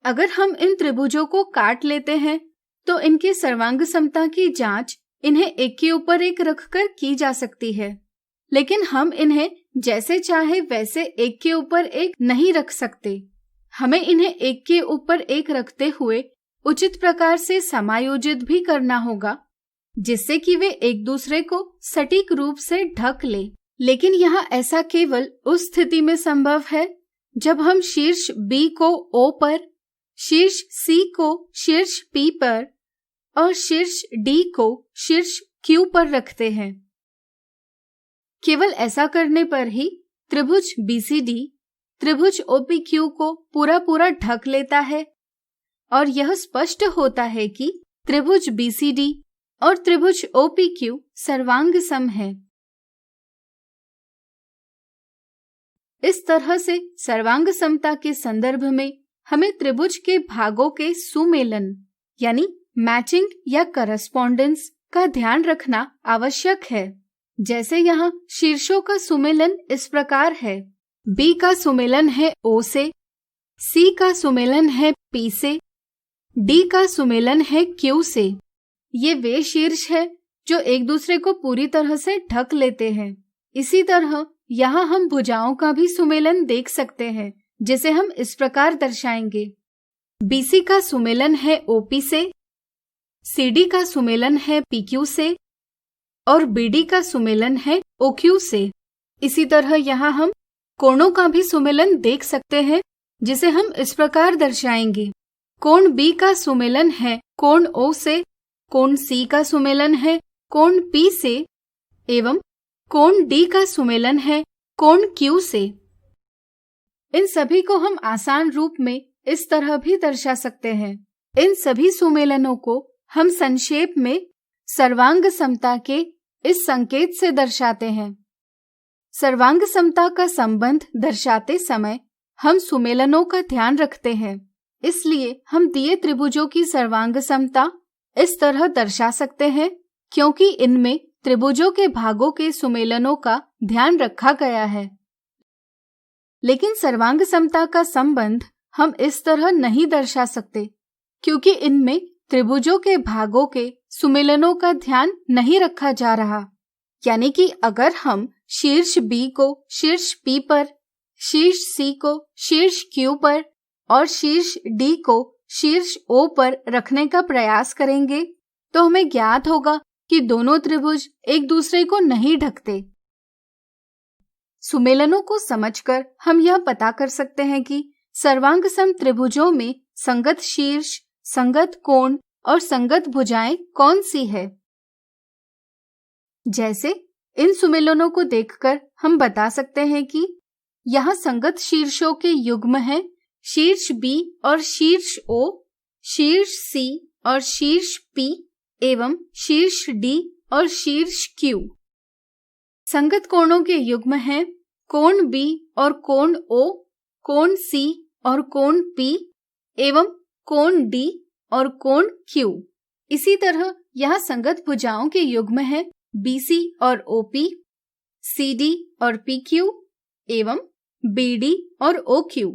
अगर हम इन त्रिभुजों को काट लेते हैं तो इनकी सर्वांग समता की जांच इन्हें एक के ऊपर एक रखकर की जा सकती है, लेकिन हम इन्हें जैसे चाहे वैसे एक के ऊपर एक नहीं रख सकते। हमें इन्हें एक के ऊपर एक रखते हुए उचित प्रकार से समायोजित भी करना होगा, जिससे कि वे एक दूसरे को सटीक रूप से ढक ले। लेकिन यहाँ ऐसा केवल उस स्थिति में संभव है जब हम शीर्ष B को O पर, शीर्ष C को शीर्ष P पर और शीर्ष D को शीर्ष Q पर रखते हैं। केवल ऐसा करने पर ही त्रिभुज BCD त्रिभुज OPQ को पूरा ढक लेता है और यह स्पष्ट होता है कि त्रिभुज BCD और त्रिभुज OPQ सर्वांग सम है। इस तरह से सर्वांग समता के संदर्भ में हमें त्रिभुज के भागों के सुमेलन यानी मैचिंग या करस्पॉन्डेंस का ध्यान रखना आवश्यक है। जैसे यहाँ शीर्षों का सुमेलन इस प्रकार है। B का सुमेलन है O से, C का सुमेलन है P से, D का सुमेलन है Q से। ये वे शीर्ष है जो एक दूसरे को पूरी तरह से ढक लेते हैं। इसी तरह यहाँ हम भुजाओं का भी सुमेलन देख सकते हैं, जिसे हम इस प्रकार दर्शाएंगे। BC का सुमेलन है OP से, CD का सुमेलन है PQ से और BD का सुमेलन है OQ से। इसी तरह यहाँ हम कोणों का भी सुमेलन देख सकते हैं, जिसे हम इस प्रकार दर्शाएंगे। कोण B का सुमेलन है कोण O से, कोण C का सुमेलन है कोण P से एवं कोण D का सुमेलन है कोण Q से। इन सभी को हम आसान रूप में इस तरह भी दर्शा सकते हैं। इन सभी सुमेलनों को हम संक्षेप में सर्वांग समता के इस संकेत से दर्शाते हैं। सर्वांग समता का संबंध दर्शाते समय हम सुमेलनों का ध्यान रखते हैं, इसलिए हम दिए त्रिभुजों की सर्वांग समता इस तरह दर्शा सकते हैं क्योंकि इनमें त्रिभुजों के भागों के सुमेलनों का ध्यान रखा गया है। लेकिन सर्वांग समता का संबंध हम इस तरह नहीं दर्शा सकते क्योंकि इनमें त्रिभुजों के भागों के सुमेलनों का ध्यान नहीं रखा जा रहा। यानी कि अगर हम शीर्ष B को शीर्ष P पर, शीर्ष C को शीर्ष Q पर और शीर्ष D को शीर्ष O पर रखने का प्रयास करेंगे तो हमें ज्ञात होगा कि दोनों त्रिभुज एक दूसरे को नहीं ढकते। सुमेलनों को समझकर हम यह पता कर सकते हैं कि सर्वांग सम त्रिभुजों में संगत शीर्ष, संगत कोण और संगत भुजाएं कौन सी है। जैसे इन सुमेलनों को देखकर हम बता सकते हैं कि यहाँ संगत शीर्षों के युग्म हैं शीर्ष B और शीर्ष O, शीर्ष C और शीर्ष P एवं शीर्ष D और शीर्ष Q। संगत कोणों के युग्म हैं कोण B और कोण O, कोण C और कोण P एवं कोण D और कोण Q। इसी तरह यहाँ संगत भुजाओं के युग्म हैं BC और OP, CD और PQ एवं BD और OQ।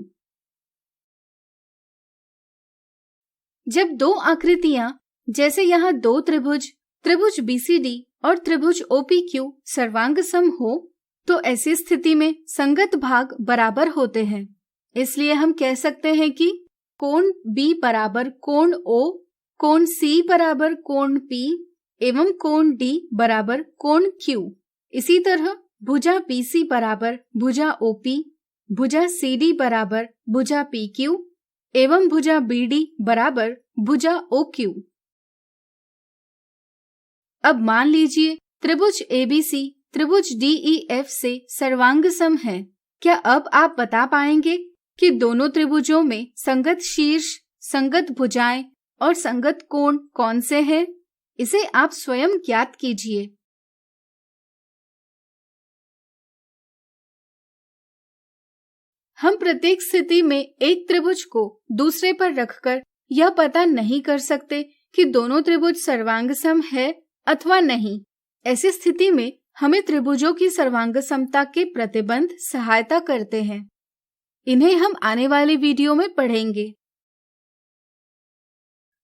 जब दो आकृतियां जैसे यहाँ दो त्रिभुज, त्रिभुज BCD और त्रिभुज OPQ सर्वांग सम हो तो ऐसी स्थिति में संगत भाग बराबर होते हैं। इसलिए हम कह सकते हैं कि कोण B बराबर कोण O, कोण C बराबर कोण P एवं कोण D बराबर कोण Q। इसी तरह भुजा BC बराबर भुजा OP, भुजा CD बराबर भुजा PQ एवं भुजा BD बराबर भुजा OQ। अब मान लीजिए त्रिभुज ABC त्रिभुज DEF से सर्वांग सम है। क्या अब आप बता पाएंगे कि दोनों त्रिभुजों में संगत शीर्ष, संगत भुजाएं और संगत कोण कौन से हैं? इसे आप स्वयं ज्ञात कीजिए। हम प्रत्येक स्थिति में एक त्रिभुज को दूसरे पर रखकर यह पता नहीं कर सकते कि दोनों त्रिभुज सर्वांग सम है अथवा नहीं। ऐसी स्थिति में हमें त्रिभुजों की सर्वांग समता के प्रतिबंध सहायता करते हैं। इन्हें हम आने वाले वीडियो में पढ़ेंगे।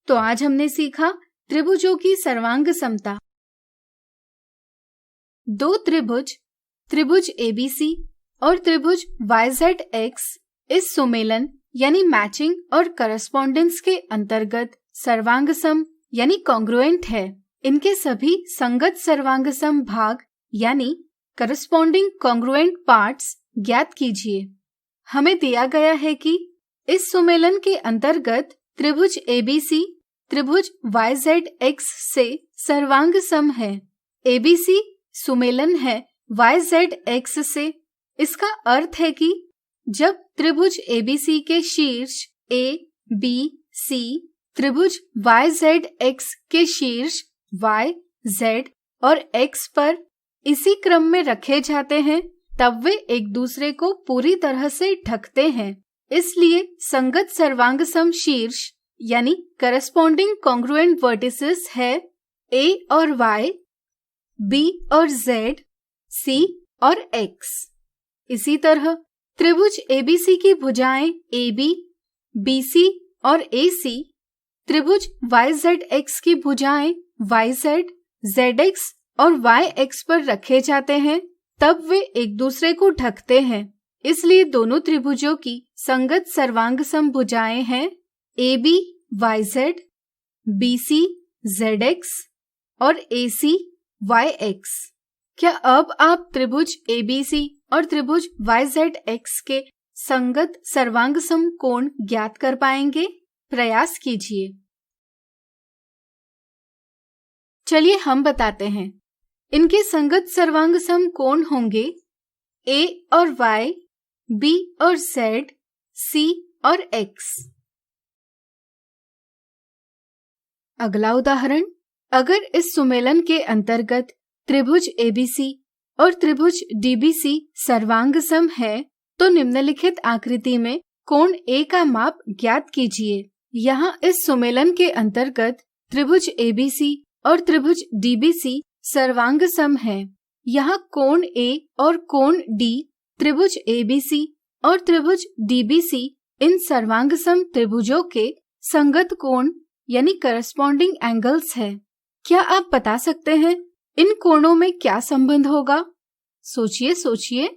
तो आज हमने सीखा त्रिभुजों की सर्वांग समता। दो त्रिभुज, त्रिभुज एबीसी और त्रिभुज YZX इस सुमेलन यानी मैचिंग और करस्पॉन्डेंस के अंतर्गत सर्वांग सम यानी कॉन्ग्रुएंट है। इनके सभी संगत सर्वांग सम भाग यानी करस्पॉन्डिंग कॉन्ग्रुएंट पार्ट्स ज्ञात कीजिए। हमें दिया गया है कि इस सुमेलन के अंतर्गत त्रिभुज एबीसी त्रिभुज YZX से सर्वांग सम है। एबीसी सुमेलन है YZX से। इसका अर्थ है कि जब त्रिभुज एबीसी के शीर्ष A, B, C त्रिभुज YZX के शीर्ष Y, Z और X पर इसी क्रम में रखे जाते हैं, तब वे एक दूसरे को पूरी तरह से ढकते हैं। इसलिए संगत सर्वांग सम शीर्ष यानी करस्पॉन्डिंग कॉन्ग्रुएंट वर्टिसेस है A और Y, B और Z, C और X। इसी तरह त्रिभुज एबीसी की भुजाएं AB, BC और AC त्रिभुज YZX की भुजाएं YZ, ZX और YX पर रखे जाते हैं, तब वे एक दूसरे को ढकते हैं। इसलिए दोनों त्रिभुजों की संगत सर्वांग सम भुजाएं हैं AB, YZ, BC, ZX और AC, YX। क्या अब आप त्रिभुज एबीसी और त्रिभुज YZX के संगत सर्वांग सम कोण ज्ञात कर पाएंगे? प्रयास कीजिए। चलिए हम बताते हैं। इनके संगत सर्वांग सम कोण होंगे A और Y, B और Z, C और X। अगला उदाहरण, अगर इस सुमेलन के अंतर्गत त्रिभुज एबीसी और त्रिभुज डीबीसी सर्वांग सम है, तो निम्नलिखित आकृति में कोण A का माप ज्ञात कीजिए। यहाँ इस सुमेलन के अंतर्गत त्रिभुज एबीसी और त्रिभुज डीबीसी सर्वांग सम है। यहाँ कोण A और कोण D त्रिभुज एबीसी और त्रिभुज डीबीसी इन सर्वांग सम त्रिभुजों के संगत कोण यानी करस्पॉन्डिंग एंगल्स है। क्या आप बता सकते हैं इन कोणों में क्या संबंध होगा? सोचिए सोचिए।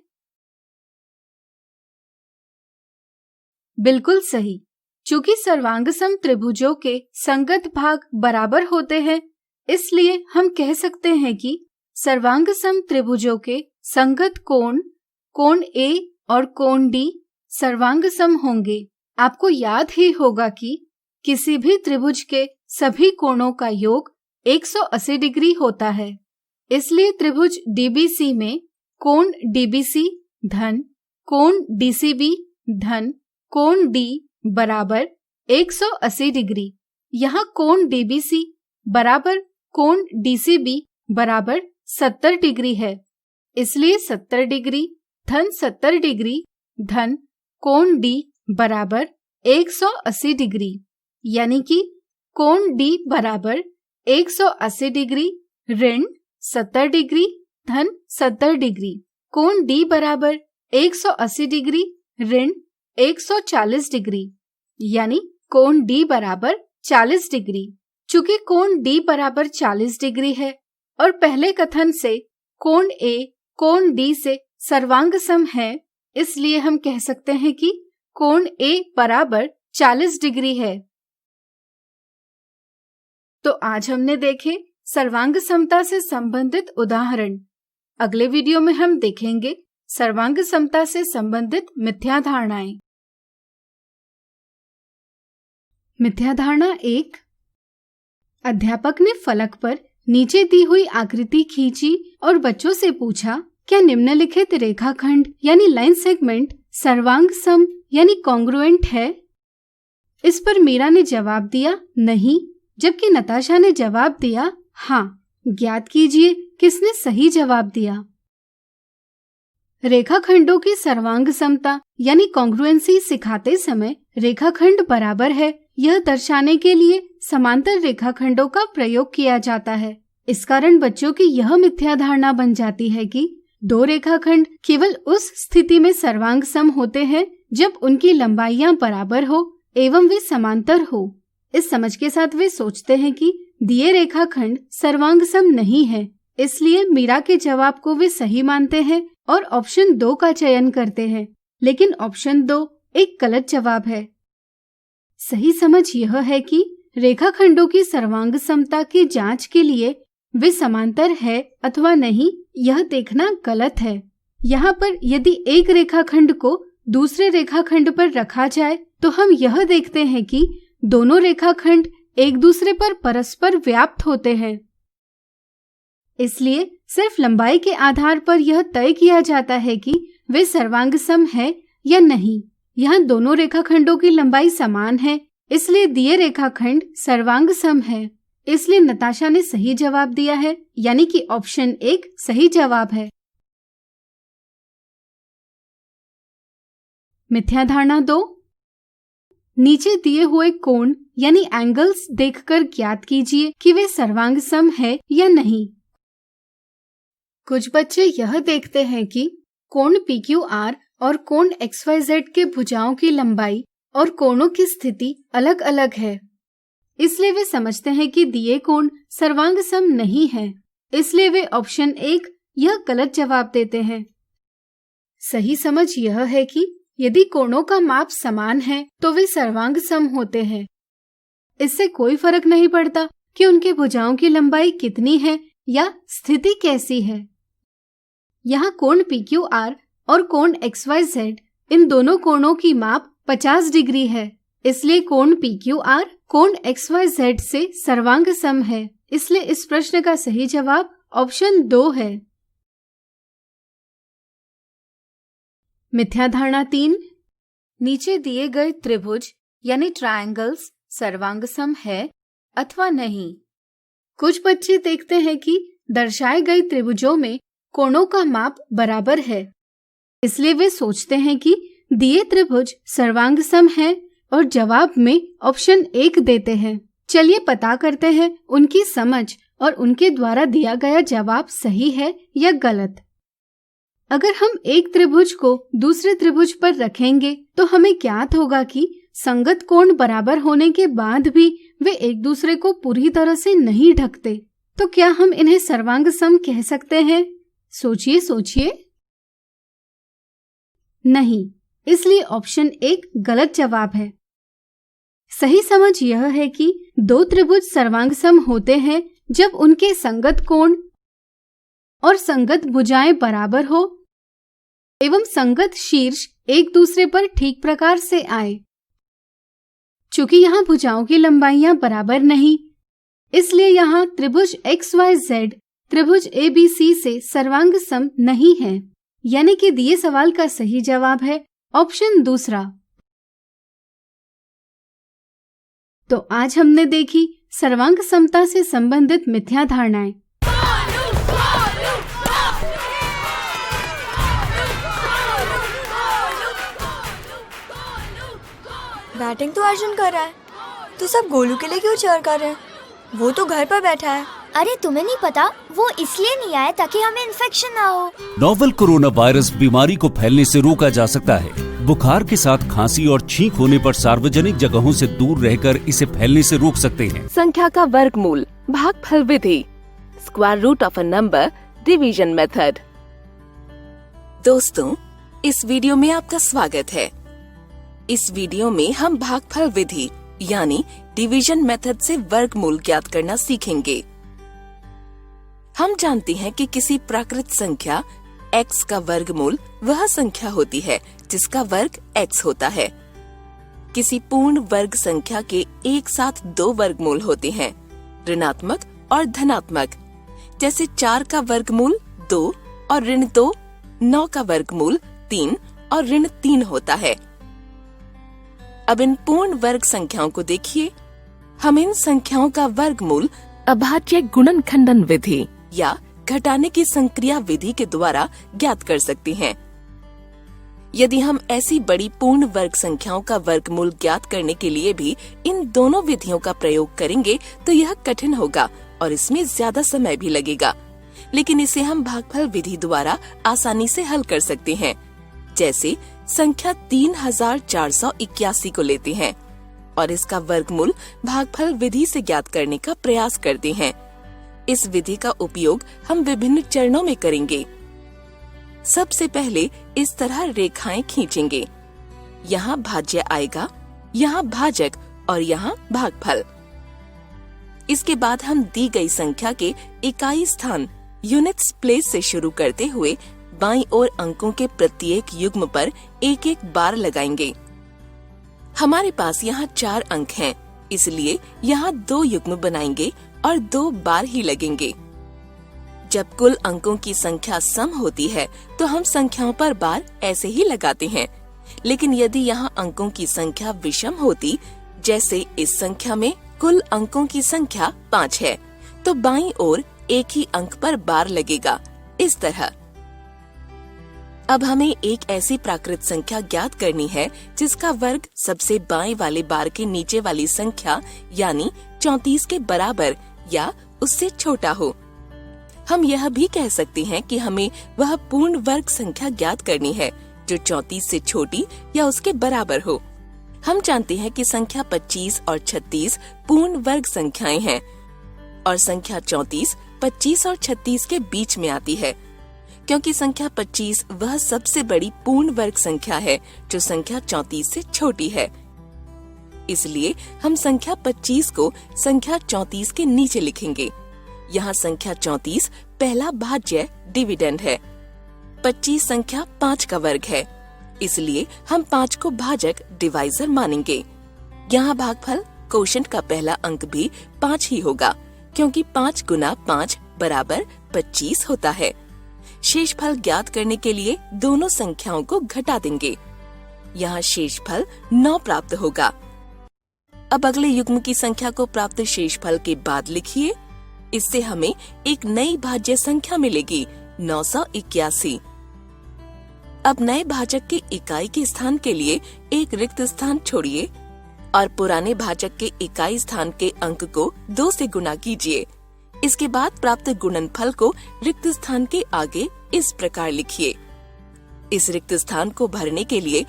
बिल्कुल सही। चूंकि सर्वांग सम त्रिभुजों के संगत भाग बराबर होते हैं, इसलिए हम कह सकते हैं कि सर्वांग सम त्रिभुजों के संगत कोण A और कोण D सर्वांग सम होंगे। आपको याद ही होगा कि किसी भी त्रिभुज के सभी कोणों का योग 180 डिग्री होता है। इसलिए त्रिभुज डीबीसी में कोण डीबीसी धन कोण डीसीबी धन कोण D बराबर 180 डिग्री। यहाँ कोण डीबीसी बराबर कोण डीसीबी बराबर 70 डिग्री है। इसलिए 70 डिग्री धन 70 डिग्री धन कोण D बराबर 180 डिग्री, यानी कि कोण D बराबर 180 डिग्री ऋण 70 डिग्री धन 70 डिग्री। कोण D बराबर 180 डिग्री ऋण 140 डिग्री, यानी कोण D बराबर 40 डिग्री। चूंकि कोण D बराबर 40 डिग्री है और पहले कथन से कोण A कोण D से सर्वांग सम है, इसलिए हम कह सकते हैं कि कोण A बराबर 40 डिग्री है। तो आज हमने देखे सर्वांग समता से संबंधित उदाहरण। अगले वीडियो में हम देखेंगे सर्वांग समता से संबंधित मिथ्या धारणाएं। मिथ्या धारणा 1। अध्यापक ने फलक पर नीचे दी हुई आकृति खींची और बच्चों से पूछा, क्या निम्नलिखित रेखाखंड यानी लाइन सेगमेंट सर्वांग सम यानी कॉन्ग्रुएंट है? इस पर मीरा ने जवाब दिया नहीं, जबकि नताशा ने जवाब दिया हाँ। ज्ञात कीजिए किसने सही जवाब दिया। रेखाखंडों की सर्वांग समता यानी कॉन्ग्रुएंसी सिखाते समय रेखाखंड बराबर है यह दर्शाने के लिए समांतर रेखाखंडों का प्रयोग किया जाता है। इस कारण बच्चों की यह मिथ्या धारणा बन जाती है कि दो रेखाखंड केवल उस स्थिति में सर्वांग सम होते हैं जब उनकी लंबाइयां बराबर हो एवं वे समांतर हो। इस समझ के साथ वे सोचते हैं कि दिए रेखाखंड सर्वांग सम नहीं है, इसलिए मीरा के जवाब को वे सही मानते हैं और ऑप्शन 2 का चयन करते हैं। लेकिन ऑप्शन 2 एक गलत जवाब है। सही समझ यह है कि रेखाखंडों की सर्वांग समता की जांच के लिए वे समांतर है अथवा नहीं यह देखना गलत है। यहाँ पर यदि एक रेखाखंड को दूसरे रेखाखंड पर रखा जाए तो हम यह देखते हैं कि दोनों रेखाखंड एक दूसरे पर परस्पर व्याप्त होते हैं। इसलिए सिर्फ लंबाई के आधार पर यह तय किया जाता है कि वे सर्वांग सम है या नहीं। यहाँ दोनों रेखाखंडों की लंबाई समान है, इसलिए दिए रेखाखंड सर्वांग सम है। इसलिए नताशा ने सही जवाब दिया है, यानी कि ऑप्शन 1 सही जवाब है। मिथ्या धारणा 2, नीचे दिए हुए कोण यानी एंगल्स देखकर ज्ञात कीजिए कि वे सर्वांग सम है या नहीं। कुछ बच्चे यह देखते हैं कि कोण PQR और कोण XYZ के भुजाओं की लंबाई और कोणों की स्थिति अलग अलग है, इसलिए वे समझते हैं कि दिए कोण सर्वांग सम नहीं है। इसलिए वे ऑप्शन 1 यह गलत जवाब देते हैं। सही समझ यह है कि यदि कोणों का माप समान है तो वे सर्वांग सम होते हैं। इससे कोई फर्क नहीं पड़ता कि उनके भुजाओं की लंबाई कितनी है या स्थिति कैसी है। यहाँ कोण PQR और कोण XYZ इन दोनों कोणों की माप 50 डिग्री है, इसलिए कोण PQR कोण XYZ से सर्वांग सम है। इसलिए इस प्रश्न का सही जवाब ऑप्शन 2 है। मिथ्या धारणा 3, नीचे दिए गए त्रिभुज यानी ट्रायंगल्स सर्वांग सम है अथवा नहीं। कुछ बच्चे देखते हैं कि दर्शाए गए त्रिभुजों में कोणों का माप बराबर है, इसलिए वे सोचते हैं कि दिए त्रिभुज सर्वांग सम है और जवाब में ऑप्शन 1 देते हैं। चलिए पता करते हैं उनकी समझ और उनके द्वारा दिया गया जवाब सही है या गलत। अगर हम एक त्रिभुज को दूसरे त्रिभुज पर रखेंगे तो हमें ज्ञात होगा कि संगत कोण बराबर होने के बाद भी वे एक दूसरे को पूरी तरह से नहीं ढकते। तो क्या हम इन्हें सर्वांग सम कह सकते हैं? सोचिए सोचिए। नहीं, इसलिए ऑप्शन 1 गलत जवाब है। सही समझ यह है कि दो त्रिभुज सर्वांग सम होते हैं जब उनके संगत कोण और संगत भुजाएं बराबर हो एवं संगत शीर्ष एक दूसरे पर ठीक प्रकार से आए। चूंकि यहाँ भुजाओं की लंबाइयां बराबर नहीं, इसलिए यहाँ त्रिभुज XYZ त्रिभुज ABC से सर्वांग सम नहीं है, यानी कि दिए सवाल का सही जवाब है ऑप्शन 2। तो आज हमने देखी सर्वांग समता से संबंधित मिथ्या धारणाएं। बैटिंग तो अर्जुन कर रहा है, तो सब गोलू के लिए क्यों चीयर कर रहे हैं? वो तो घर पर बैठा है। अरे तुम्हें नहीं पता, वो इसलिए नहीं आया ताकि हमें इन्फेक्शन ना हो। नोवेल कोरोना वायरस बीमारी को फैलने से रोका जा सकता है। बुखार के साथ खांसी और छींक होने पर सार्वजनिक जगहों से दूर रहकर इसे फैलने से रोक सकते हैं। संख्या का वर्गमूल, भागफल विधि, square root of a number, division method. दोस्तों, इस वीडियो में आपका स्वागत है। इस वीडियो में हम भागफल विधि यानी डिवीजन मेथड से वर्गमूल ज्ञात करना सीखेंगे। हम जानते हैं कि किसी प्राकृत संख्या x का वर्गमूल वह संख्या होती है जिसका वर्ग x होता है। किसी पूर्ण वर्ग संख्या के एक साथ 2 वर्गमूल होते हैं, ऋणात्मक और धनात्मक। जैसे 4 का वर्गमूल 2 और ऋण 2, 9 का वर्गमूल 3 और ऋण 3 होता है। अब इन पूर्ण वर्ग संख्याओं को देखिए। हम इन संख्याओं का वर्गमूल अभाज्य गुणनखंडन विधि या घटाने की संक्रिया विधि के द्वारा ज्ञात कर सकते हैं। यदि हम ऐसी बड़ी पूर्ण वर्ग संख्याओं का वर्गमूल ज्ञात करने के लिए भी इन दोनों विधियों का प्रयोग करेंगे तो यह कठिन होगा और इसमें ज्यादा समय भी लगेगा, लेकिन इसे हम भागफल विधि द्वारा आसानी से हल कर सकते हैं। जैसे संख्या 3481 को लेते हैं और इसका वर्गमूल भागफल विधि से ज्ञात करने का प्रयास करते हैं। इस विधि का उपयोग हम विभिन्न चरणों में करेंगे। सबसे पहले इस तरह रेखाएं खींचेंगे। यहाँ भाज्य आएगा, यहाँ भाजक और यहाँ भागफल। इसके बाद हम दी गई संख्या के इकाई स्थान यूनिट्स प्लेस से शुरू करते हुए बाईं ओर अंकों के प्रत्येक युग्म पर एक एक बार लगाएंगे। हमारे पास यहाँ 4 अंक हैं, इसलिए यहाँ 2 युग्म बनाएंगे और 2 बार ही लगेंगे। जब कुल अंकों की संख्या सम होती है तो हम संख्याओं पर बार ऐसे ही लगाते हैं, लेकिन यदि यहाँ अंकों की संख्या विषम होती, जैसे इस संख्या में कुल अंकों की संख्या 5 है, तो बाईं ओर एक ही अंक पर बार लगेगा, इस तरह। अब हमें एक ऐसी प्राकृत संख्या ज्ञात करनी है जिसका वर्ग सबसे बाएं वाले बार के नीचे वाली संख्या यानी 34 के बराबर या उससे छोटा हो। हम यह भी कह सकते हैं कि हमें वह पूर्ण वर्ग संख्या ज्ञात करनी है जो 34 से छोटी या उसके बराबर हो। हम जानते हैं कि संख्या 25 और 36 पूर्ण वर्ग संख्याएं हैं और संख्या 34 25 और 36 के बीच में आती है, क्योंकि संख्या 25 वह सबसे बड़ी पूर्ण वर्ग संख्या है जो संख्या 34 से छोटी है। इसलिए हम संख्या 25 को संख्या 34 के नीचे लिखेंगे। यहाँ संख्या 34 पहला भाज्य डिविडेंड है। 25 संख्या 5 का वर्ग है, इसलिए हम 5 को भाजक डिवाइजर मानेंगे। यहाँ भागफल कोशेंट का पहला अंक भी 5 ही होगा, क्योंकि 5 गुना 5 बराबर 25 होता है। शेषफल ज्ञात करने के लिए दोनों संख्याओं को घटा देंगे। यहाँ शेषफल 9 प्राप्त होगा। अब अगले युग्म की संख्या को प्राप्त शेषफल के बाद लिखिए। इससे हमें एक नई भाज्य संख्या मिलेगी 981। अब नए भाजक के इकाई के स्थान के लिए एक रिक्त स्थान छोड़िए और पुराने भाजक के इकाई स्थान के अंक को 2 से गुणा कीजिए। इसके बाद प्राप्त गुणनफल को रिक्त स्थान के आगे इस प्रकार लिखिए। इस रिक्त स्थान को भरने के लिए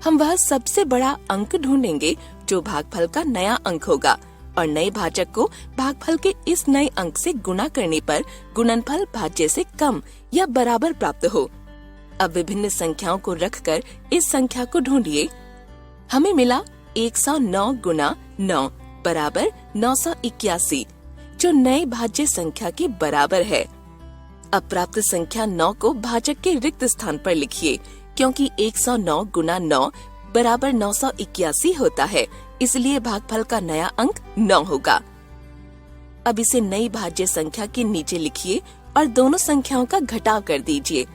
हम वह सबसे बड़ा अंक ढूंढेंगे जो भागफल का नया अंक होगा और नए भाजक को भागफल के इस नए अंक से गुणा करने पर गुणनफल भाज्य से कम या बराबर प्राप्त हो। अब विभिन्न संख्याओं को रखकर इस संख्या को ढूंढिए। हमें मिला 109 गुना 9 बराबर 981, जो नए भाज्य संख्या के बराबर है। अब प्राप्त संख्या 9 को भाजक के रिक्त स्थान पर लिखिए, क्योंकि 109 गुना 9 बराबर 981 होता है, इसलिए भागफल का नया अंक 9 होगा। अब इसे नई भाज्य संख्या के नीचे लिखिए और दोनों संख्याओं का घटाव कर दीजिए।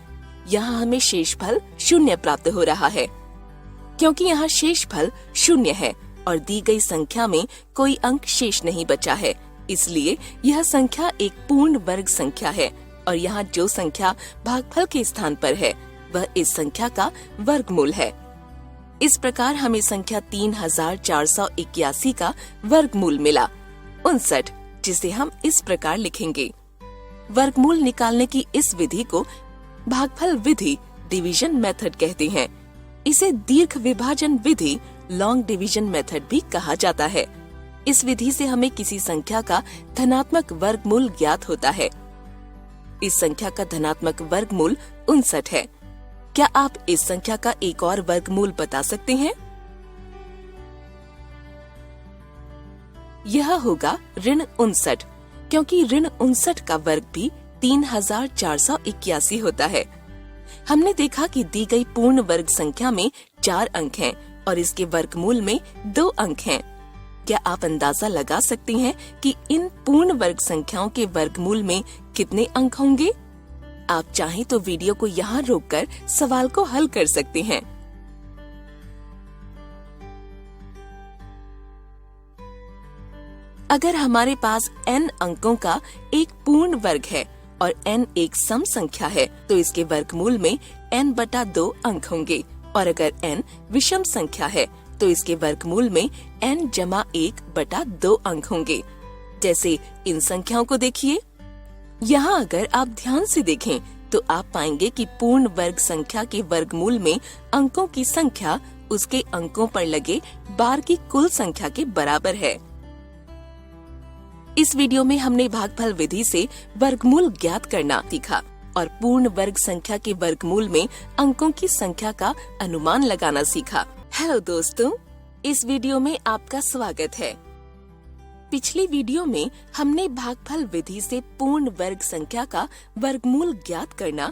यहाँ हमें शेषफल 0 प्राप्त हो रहा है, क्योंकि यहाँ शेषफल 0 है और दी गई संख्या में कोई अंक शेष नहीं बचा है, इसलिए यह संख्या एक पूर्ण वर्ग संख्या है और यहाँ जो संख्या भागफल के स्थान पर है वह इस संख्या का वर्गमूल है। इस प्रकार हमें संख्या 3481 का वर्गमूल मिला 59, जिसे हम इस प्रकार लिखेंगे। वर्गमूल निकालने की इस विधि को भागफल विधि डिवीजन मेथड कहते हैं। इसे दीर्घ विभाजन विधि लॉन्ग डिवीजन मेथड भी कहा जाता है। इस विधि से हमें किसी संख्या का धनात्मक वर्गमूल ज्ञात होता है। इस संख्या का धनात्मक वर्गमूल 59 है। क्या आप इस संख्या का एक और वर्गमूल बता सकते हैं? यह होगा ऋण 59, क्योंकि ऋण 59 का वर्ग भी 3481 होता है। हमने देखा कि दी गई पूर्ण वर्ग संख्या में 4 अंक हैं और इसके वर्गमूल में 2 अंक हैं। क्या आप अंदाजा लगा सकते हैं कि इन पूर्ण वर्ग संख्याओं के वर्गमूल में कितने अंक होंगे? आप चाहें तो वीडियो को यहाँ रोककर सवाल को हल कर सकते हैं। अगर हमारे पास n अंकों का एक पूर्ण वर्ग है और n एक सम संख्या है तो इसके वर्गमूल में n बटा 2 अंक होंगे, और अगर n विषम संख्या है तो इसके वर्गमूल में n जमा 1 बटा 2 अंक होंगे। जैसे इन संख्याओं को देखिए, यहाँ अगर आप ध्यान से देखें तो आप पाएंगे कि पूर्ण वर्ग संख्या के वर्गमूल में अंकों की संख्या उसके अंकों पर लगे बार की कुल संख्या के बराबर है। इस वीडियो में हमने भागफल विधि से वर्गमूल ज्ञात करना सीखा और पूर्ण वर्ग संख्या के वर्गमूल में अंकों की संख्या का अनुमान लगाना सीखा। हेलो दोस्तों, इस वीडियो में आपका स्वागत है। पिछली वीडियो में हमने भागफल विधि से पूर्ण वर्ग संख्या का वर्गमूल ज्ञात करना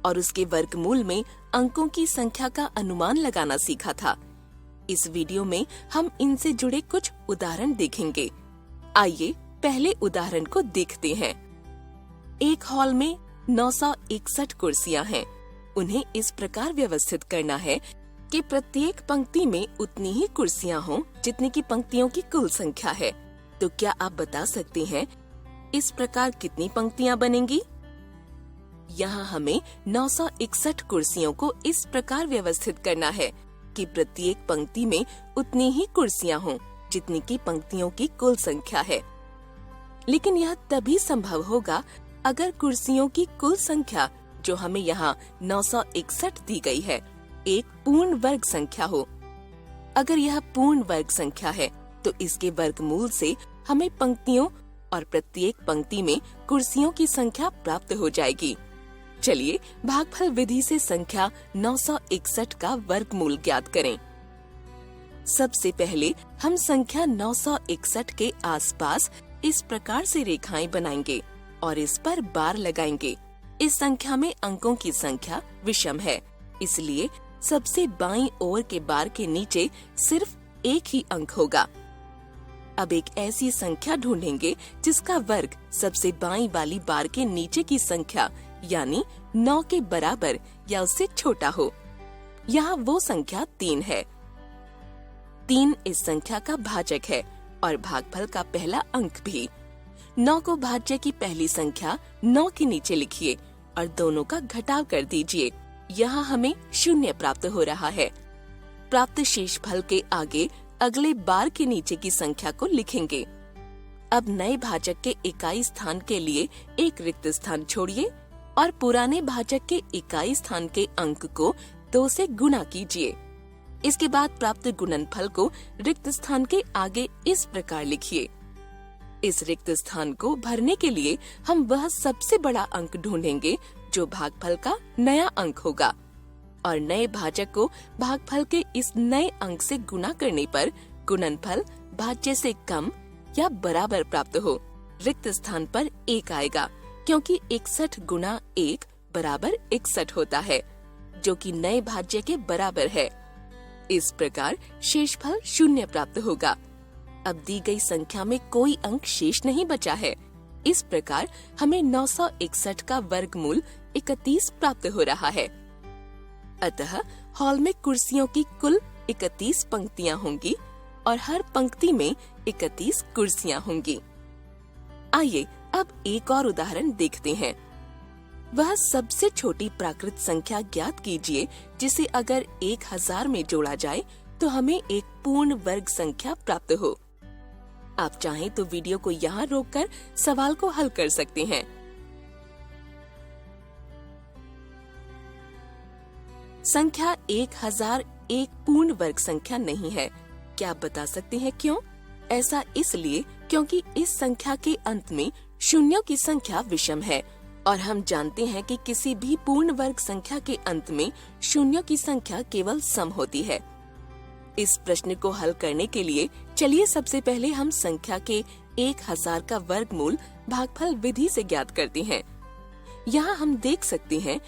और उसके वर्गमूल में अंकों की संख्या का अनुमान लगाना सीखा था। इस वीडियो में हम इनसे जुड़े कुछ उदाहरण देखेंगे। आइए पहले उदाहरण को देखते हैं। एक हॉल में 961 कुर्सियां हैं। उन्हें इस प्रकार व्यवस्थित करना है कि प्रत्येक पंक्ति में उतनी ही कुर्सियां हों जितनी की पंक्तियों की कुल संख्या है। तो क्या आप बता सकते हैं इस प्रकार कितनी पंक्तियां बनेंगी? यहाँ हमें 961 कुर्सियों को इस प्रकार व्यवस्थित करना है कि प्रत्येक पंक्ति में उतनी ही कुर्सियां हों जितनी की पंक्तियों की कुल संख्या है। लेकिन यह तभी संभव होगा अगर कुर्सियों की कुल संख्या जो हमें यहाँ 961 दी गई है एक पूर्ण वर्ग संख्या हो। अगर यह पूर्ण वर्ग संख्या है तो इसके वर्गमूल से हमें पंक्तियों और प्रत्येक पंक्ति में कुर्सियों की संख्या प्राप्त हो जाएगी। चलिए भागफल विधि से संख्या 961 का वर्गमूल ज्ञात करें। सबसे पहले हम संख्या 961 के आसपास इस प्रकार से रेखाएं बनाएंगे और इस पर बार लगाएंगे। इस संख्या में अंकों की संख्या विषम है, इसलिए सबसे बाईं ओर के बार के नीचे सिर्फ एक ही अंक होगा। अब एक ऐसी संख्या ढूंढेंगे जिसका वर्ग सबसे बाईं वाली बार के नीचे की संख्या यानी 9 के बराबर या उससे छोटा हो। यहाँ वो संख्या 3 है। 3 इस संख्या का भाजक है और भागफल का पहला अंक भी। 9 को भाज्य की पहली संख्या 9 के नीचे लिखिए और दोनों का घटाव कर दीजिए। यहाँ हमें 0 प्राप्त हो रहा है। प्राप्त शेषफल के आगे अगले बार के नीचे की संख्या को लिखेंगे। अब नए भाजक के इकाई स्थान के लिए एक रिक्त स्थान छोड़िए और पुराने भाजक के इकाई स्थान के अंक को 2 से गुणा कीजिए। इसके बाद प्राप्त गुणनफल को रिक्त स्थान के आगे इस प्रकार लिखिए। इस रिक्त स्थान को भरने के लिए हम वह सबसे बड़ा अंक ढूंढेंगे जो भागफल का नया अंक होगा और नए भाजक को भागफल के इस नए अंक से गुणा करने पर गुणनफल भाज्य से कम या बराबर प्राप्त हो। रिक्त स्थान पर 1 आएगा क्योंकि 61 गुणा 1 बराबर 61 होता है जो कि नए भाज्य के बराबर है। इस प्रकार शेषफल 0 प्राप्त होगा। अब दी गई संख्या में कोई अंक शेष नहीं बचा है। इस प्रकार हमें 961 का वर्गमूल 31 प्राप्त हो रहा है। अतः हॉल में कुर्सियों की कुल 31 पंक्तियां होंगी और हर पंक्ति में 31 कुर्सियां होंगी। आइए अब एक और उदाहरण देखते हैं। वह सबसे छोटी प्राकृत संख्या ज्ञात कीजिए जिसे अगर 1000 में जोड़ा जाए तो हमें एक पूर्ण वर्ग संख्या प्राप्त हो। आप चाहें तो वीडियो को यहाँ रोककर सवाल को हल कर सकते हैं। संख्या 1000 एक पूर्ण वर्ग संख्या नहीं है। क्या आप बता सकते हैं क्यों? ऐसा इसलिए क्योंकि इस संख्या के अंत में शून्यों की संख्या विषम है और हम जानते हैं कि किसी भी पूर्ण वर्ग संख्या के अंत में शून्यों की संख्या केवल सम होती है। इस प्रश्न को हल करने के लिए चलिए सबसे पहले हम संख्या के 1000 का वर्गमूल भागफल विधि से ज्ञात करते हैं। यहाँ हम देख सकते हैं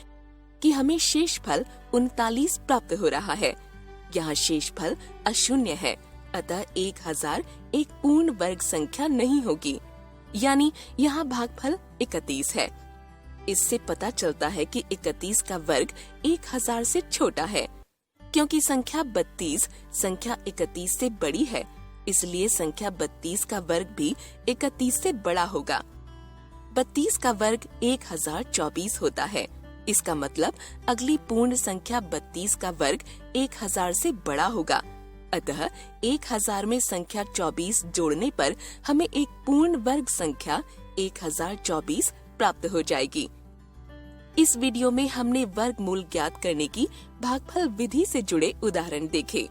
कि हमें शेषफल 39 प्राप्त हो रहा है। यहाँ शेषफल अशून्य है, अतः 1000 एक पूर्ण वर्ग संख्या नहीं होगी, यानी यहाँ भागफल 31 है। इससे पता चलता है कि 31 का वर्ग 1000 से छोटा है। क्योंकि संख्या 32 संख्या 31 से बड़ी है, इसलिए संख्या 32 का वर्ग भी 31 से बड़ा होगा। 32 का वर्ग 1024 होता है। इसका मतलब अगली पूर्ण संख्या 32 का वर्ग 1000 से बड़ा होगा। अतः 1000 में संख्या 24 जोड़ने पर हमें एक पूर्ण वर्ग संख्या 1024 प्राप्त हो जाएगी। इस वीडियो में हमने वर्गमूल ज्ञात करने की भागफल विधि से जुड़े उदाहरण देखे।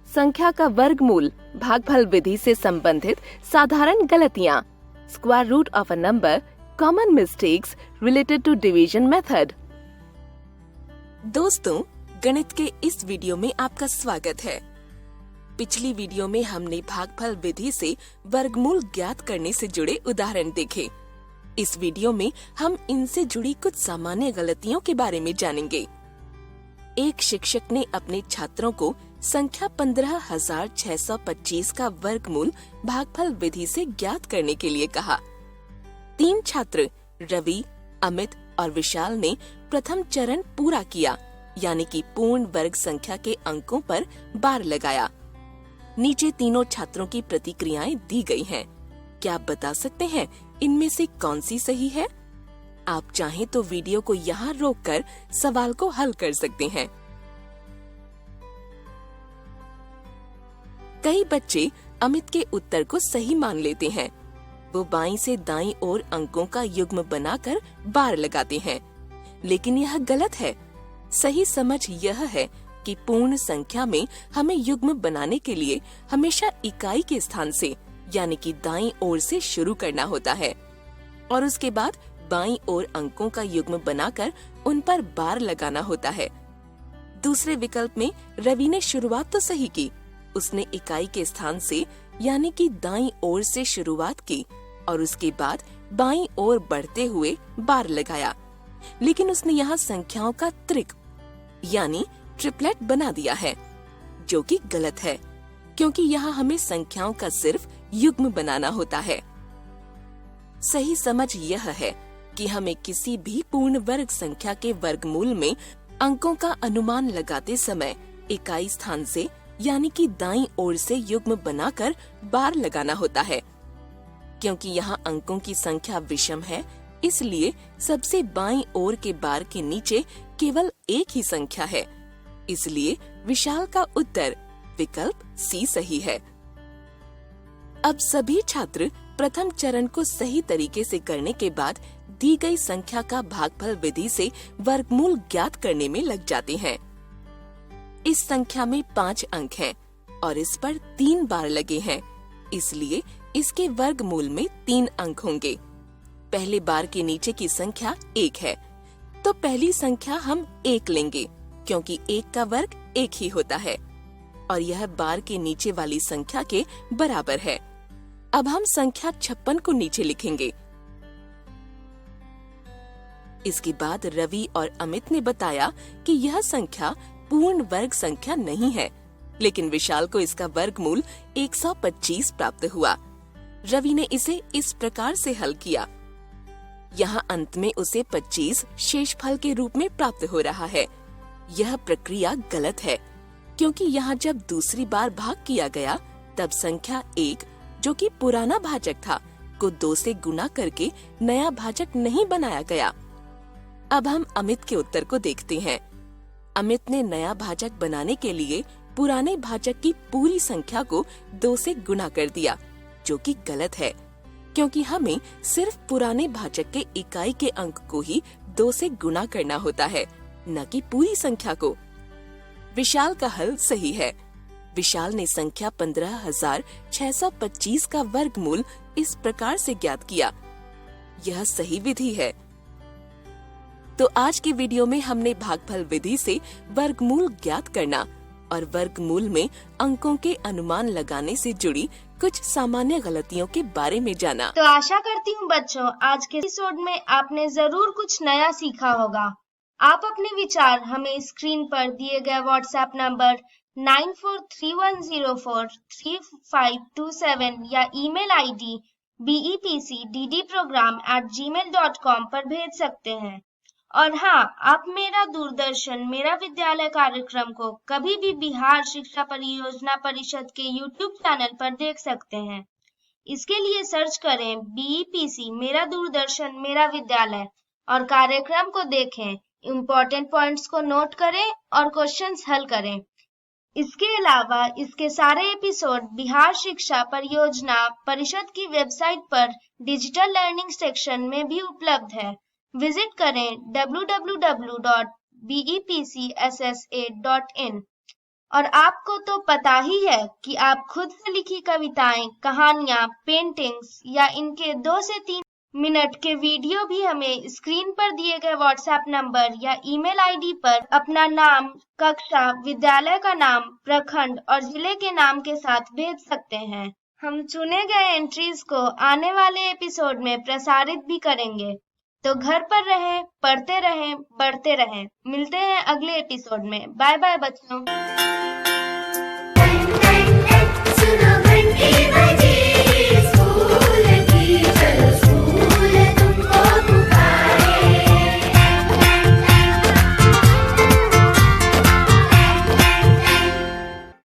संख्या का वर्गमूल भागफल विधि से संबंधित साधारण गलतियाँ, square root of a number, common mistakes related to division method. दोस्तों, गणित के इस वीडियो में आपका स्वागत है। पिछली वीडियो में हमने भागफल विधि से वर्गमूल ज्ञात करने से जुड़े उदाहरण देखे। इस वीडियो में हम इनसे जुड़ी कुछ सामान्य गलतियों के बारे में जानेंगे। एक शिक्षक ने अपने छात्रों को संख्या 15,625 का वर्गमूल भागफल विधि से ज्ञात करने के लिए कहा। 3 छात्र रवि, अमित और विशाल ने प्रथम चरण पूरा किया, यानी कि पूर्ण वर्ग संख्या के अंकों पर बार लगाया। नीचे तीनों छात्रों की प्रतिक्रियाएं दी गई हैं। क्या आप बता सकते हैं इनमें से कौन सी सही है? आप चाहें तो वीडियो को यहाँ रोककर सवाल को हल कर सकते हैं। कई बच्चे अमित के उत्तर को सही मान लेते हैं। वो बाईं से दाईं ओर अंकों का युग्म बनाकर बार लगाते हैं, लेकिन यह गलत है। सही समझ यह है कि पूर्ण संख्या में हमें युग्म बनाने के लिए हमेशा इकाई के स्थान से, यानी कि दाईं ओर से शुरू करना होता है और उसके बाद बाईं ओर अंकों का युग्म बनाकर उन पर बार लगाना होता है। दूसरे विकल्प में रवि ने शुरुआत तो सही की। उसने इकाई के स्थान से, यानी कि दाईं ओर से शुरुआत की और उसके बाद बाईं ओर बढ़ते हुए बार लगाया, लेकिन उसने यहाँ संख्याओं का त्रिक यानी ट्रिपलेट बना दिया है, जो कि गलत है, क्योंकि यहाँ हमें संख्याओं का सिर्फ युग्म बनाना होता है। सही समझ यह है कि हमें किसी भी पूर्ण वर्ग संख्या के वर्गमूल में अंकों का अनुमान लगाते समय इकाई स्थान से, यानी कि दाईं ओर से युग्म बनाकर बार लगाना होता है। क्योंकि यहाँ अंकों की संख्या विषम है, इसलिए सबसे बाईं ओर के बार के नीचे केवल एक ही संख्या है। इसलिए विशाल का उत्तर विकल्प सी सही है। अब सभी छात्र प्रथम चरण को सही तरीके से करने के बाद दी गई संख्या का भागफल विधि से वर्गमूल ज्ञात करने में लग जाते हैं। इस संख्या में 5 अंक हैं और इस पर 3 बार लगे हैं, इसलिए इसके वर्गमूल में 3 अंक होंगे। पहले बार के नीचे की संख्या 1 है, तो पहली संख्या हम 1 लेंगे, क्योंकि 1 का वर्ग 1 ही होता है और यह बार के नीचे वाली संख्या के बराबर है। अब हम संख्या 56 को नीचे लिखेंगे। इसके बाद रवि और अमित ने बताया कि यह संख्या पूर्ण वर्ग संख्या नहीं है, लेकिन विशाल को इसका वर्गमूल 125 प्राप्त हुआ। रवि ने इसे इस प्रकार से हल किया। यहाँ अंत में उसे 25 शेषफल के रूप में प्राप्त हो रहा है। यह प्रक्रिया गलत है, क्योंकि यहाँ जब दूसरी बार भाग किया गया तब संख्या 1, जो कि पुराना भाजक था, को 2 से गुना करके नया भाजक नहीं बनाया गया। अब हम अमित के उत्तर को देखते हैं। अमित ने नया भाजक बनाने के लिए पुराने भाजक की पूरी संख्या को 2 से गुना कर दिया, जो कि गलत है, क्योंकि हमें सिर्फ पुराने भाजक के इकाई के अंक को ही 2 से गुना करना होता है, न कि पूरी संख्या को। विशाल का हल सही है। विशाल ने संख्या 15,625 का वर्गमूल इस प्रकार से ज्ञात किया। यह सही विधि है। तो आज की वीडियो में हमने भागफल विधि से वर्गमूल ज्ञात करना और वर्गमूल में अंकों के अनुमान लगाने से जुड़ी कुछ सामान्य गलतियों के बारे में जाना। तो आशा करती हूँ बच्चों, आज के एपिसोड में आपने जरूर कुछ नया सीखा होगा। आप अपने विचार हमें स्क्रीन पर दिए गए व्हाट्सएप नंबर 9431043527 या ईमेल आईडी bepcddprogram@gmail.com पर भेज सकते हैं। और हाँ, आप मेरा दूरदर्शन मेरा विद्यालय कार्यक्रम को कभी भी बिहार शिक्षा परियोजना परिषद के YouTube चैनल पर देख सकते हैं। इसके लिए सर्च करें BEPC मेरा दूरदर्शन मेरा विद्यालय और कार्यक्रम को देखें, इम्पोर्टेंट पॉइंट्स को नोट करें और क्वेश्चंस हल करें। इसके अलावा इसके सारे एपिसोड बिहार शिक्षा परियोजना परिषद की वेबसाइट पर डिजिटल लर्निंग सेक्शन में भी उपलब्ध है। विजिट करें www.bepcssa.in। और आपको तो पता ही है कि आप खुद से लिखी कविताएं, कहानियां, पेंटिंग्स या इनके 2 से 3 मिनट के वीडियो भी हमें स्क्रीन पर दिए गए व्हाट्सएप नंबर या ईमेल आईडी पर अपना नाम, कक्षा, विद्यालय का नाम, प्रखंड और जिले के नाम के साथ भेज सकते हैं। हम चुने गए एंट्रीज को आने वाले एपिसोड में प्रसारित भी करेंगे। तो घर पर रहें, पढ़ते रहें, बढ़ते रहें। मिलते हैं अगले एपिसोड में। बाय बाय बच्चों।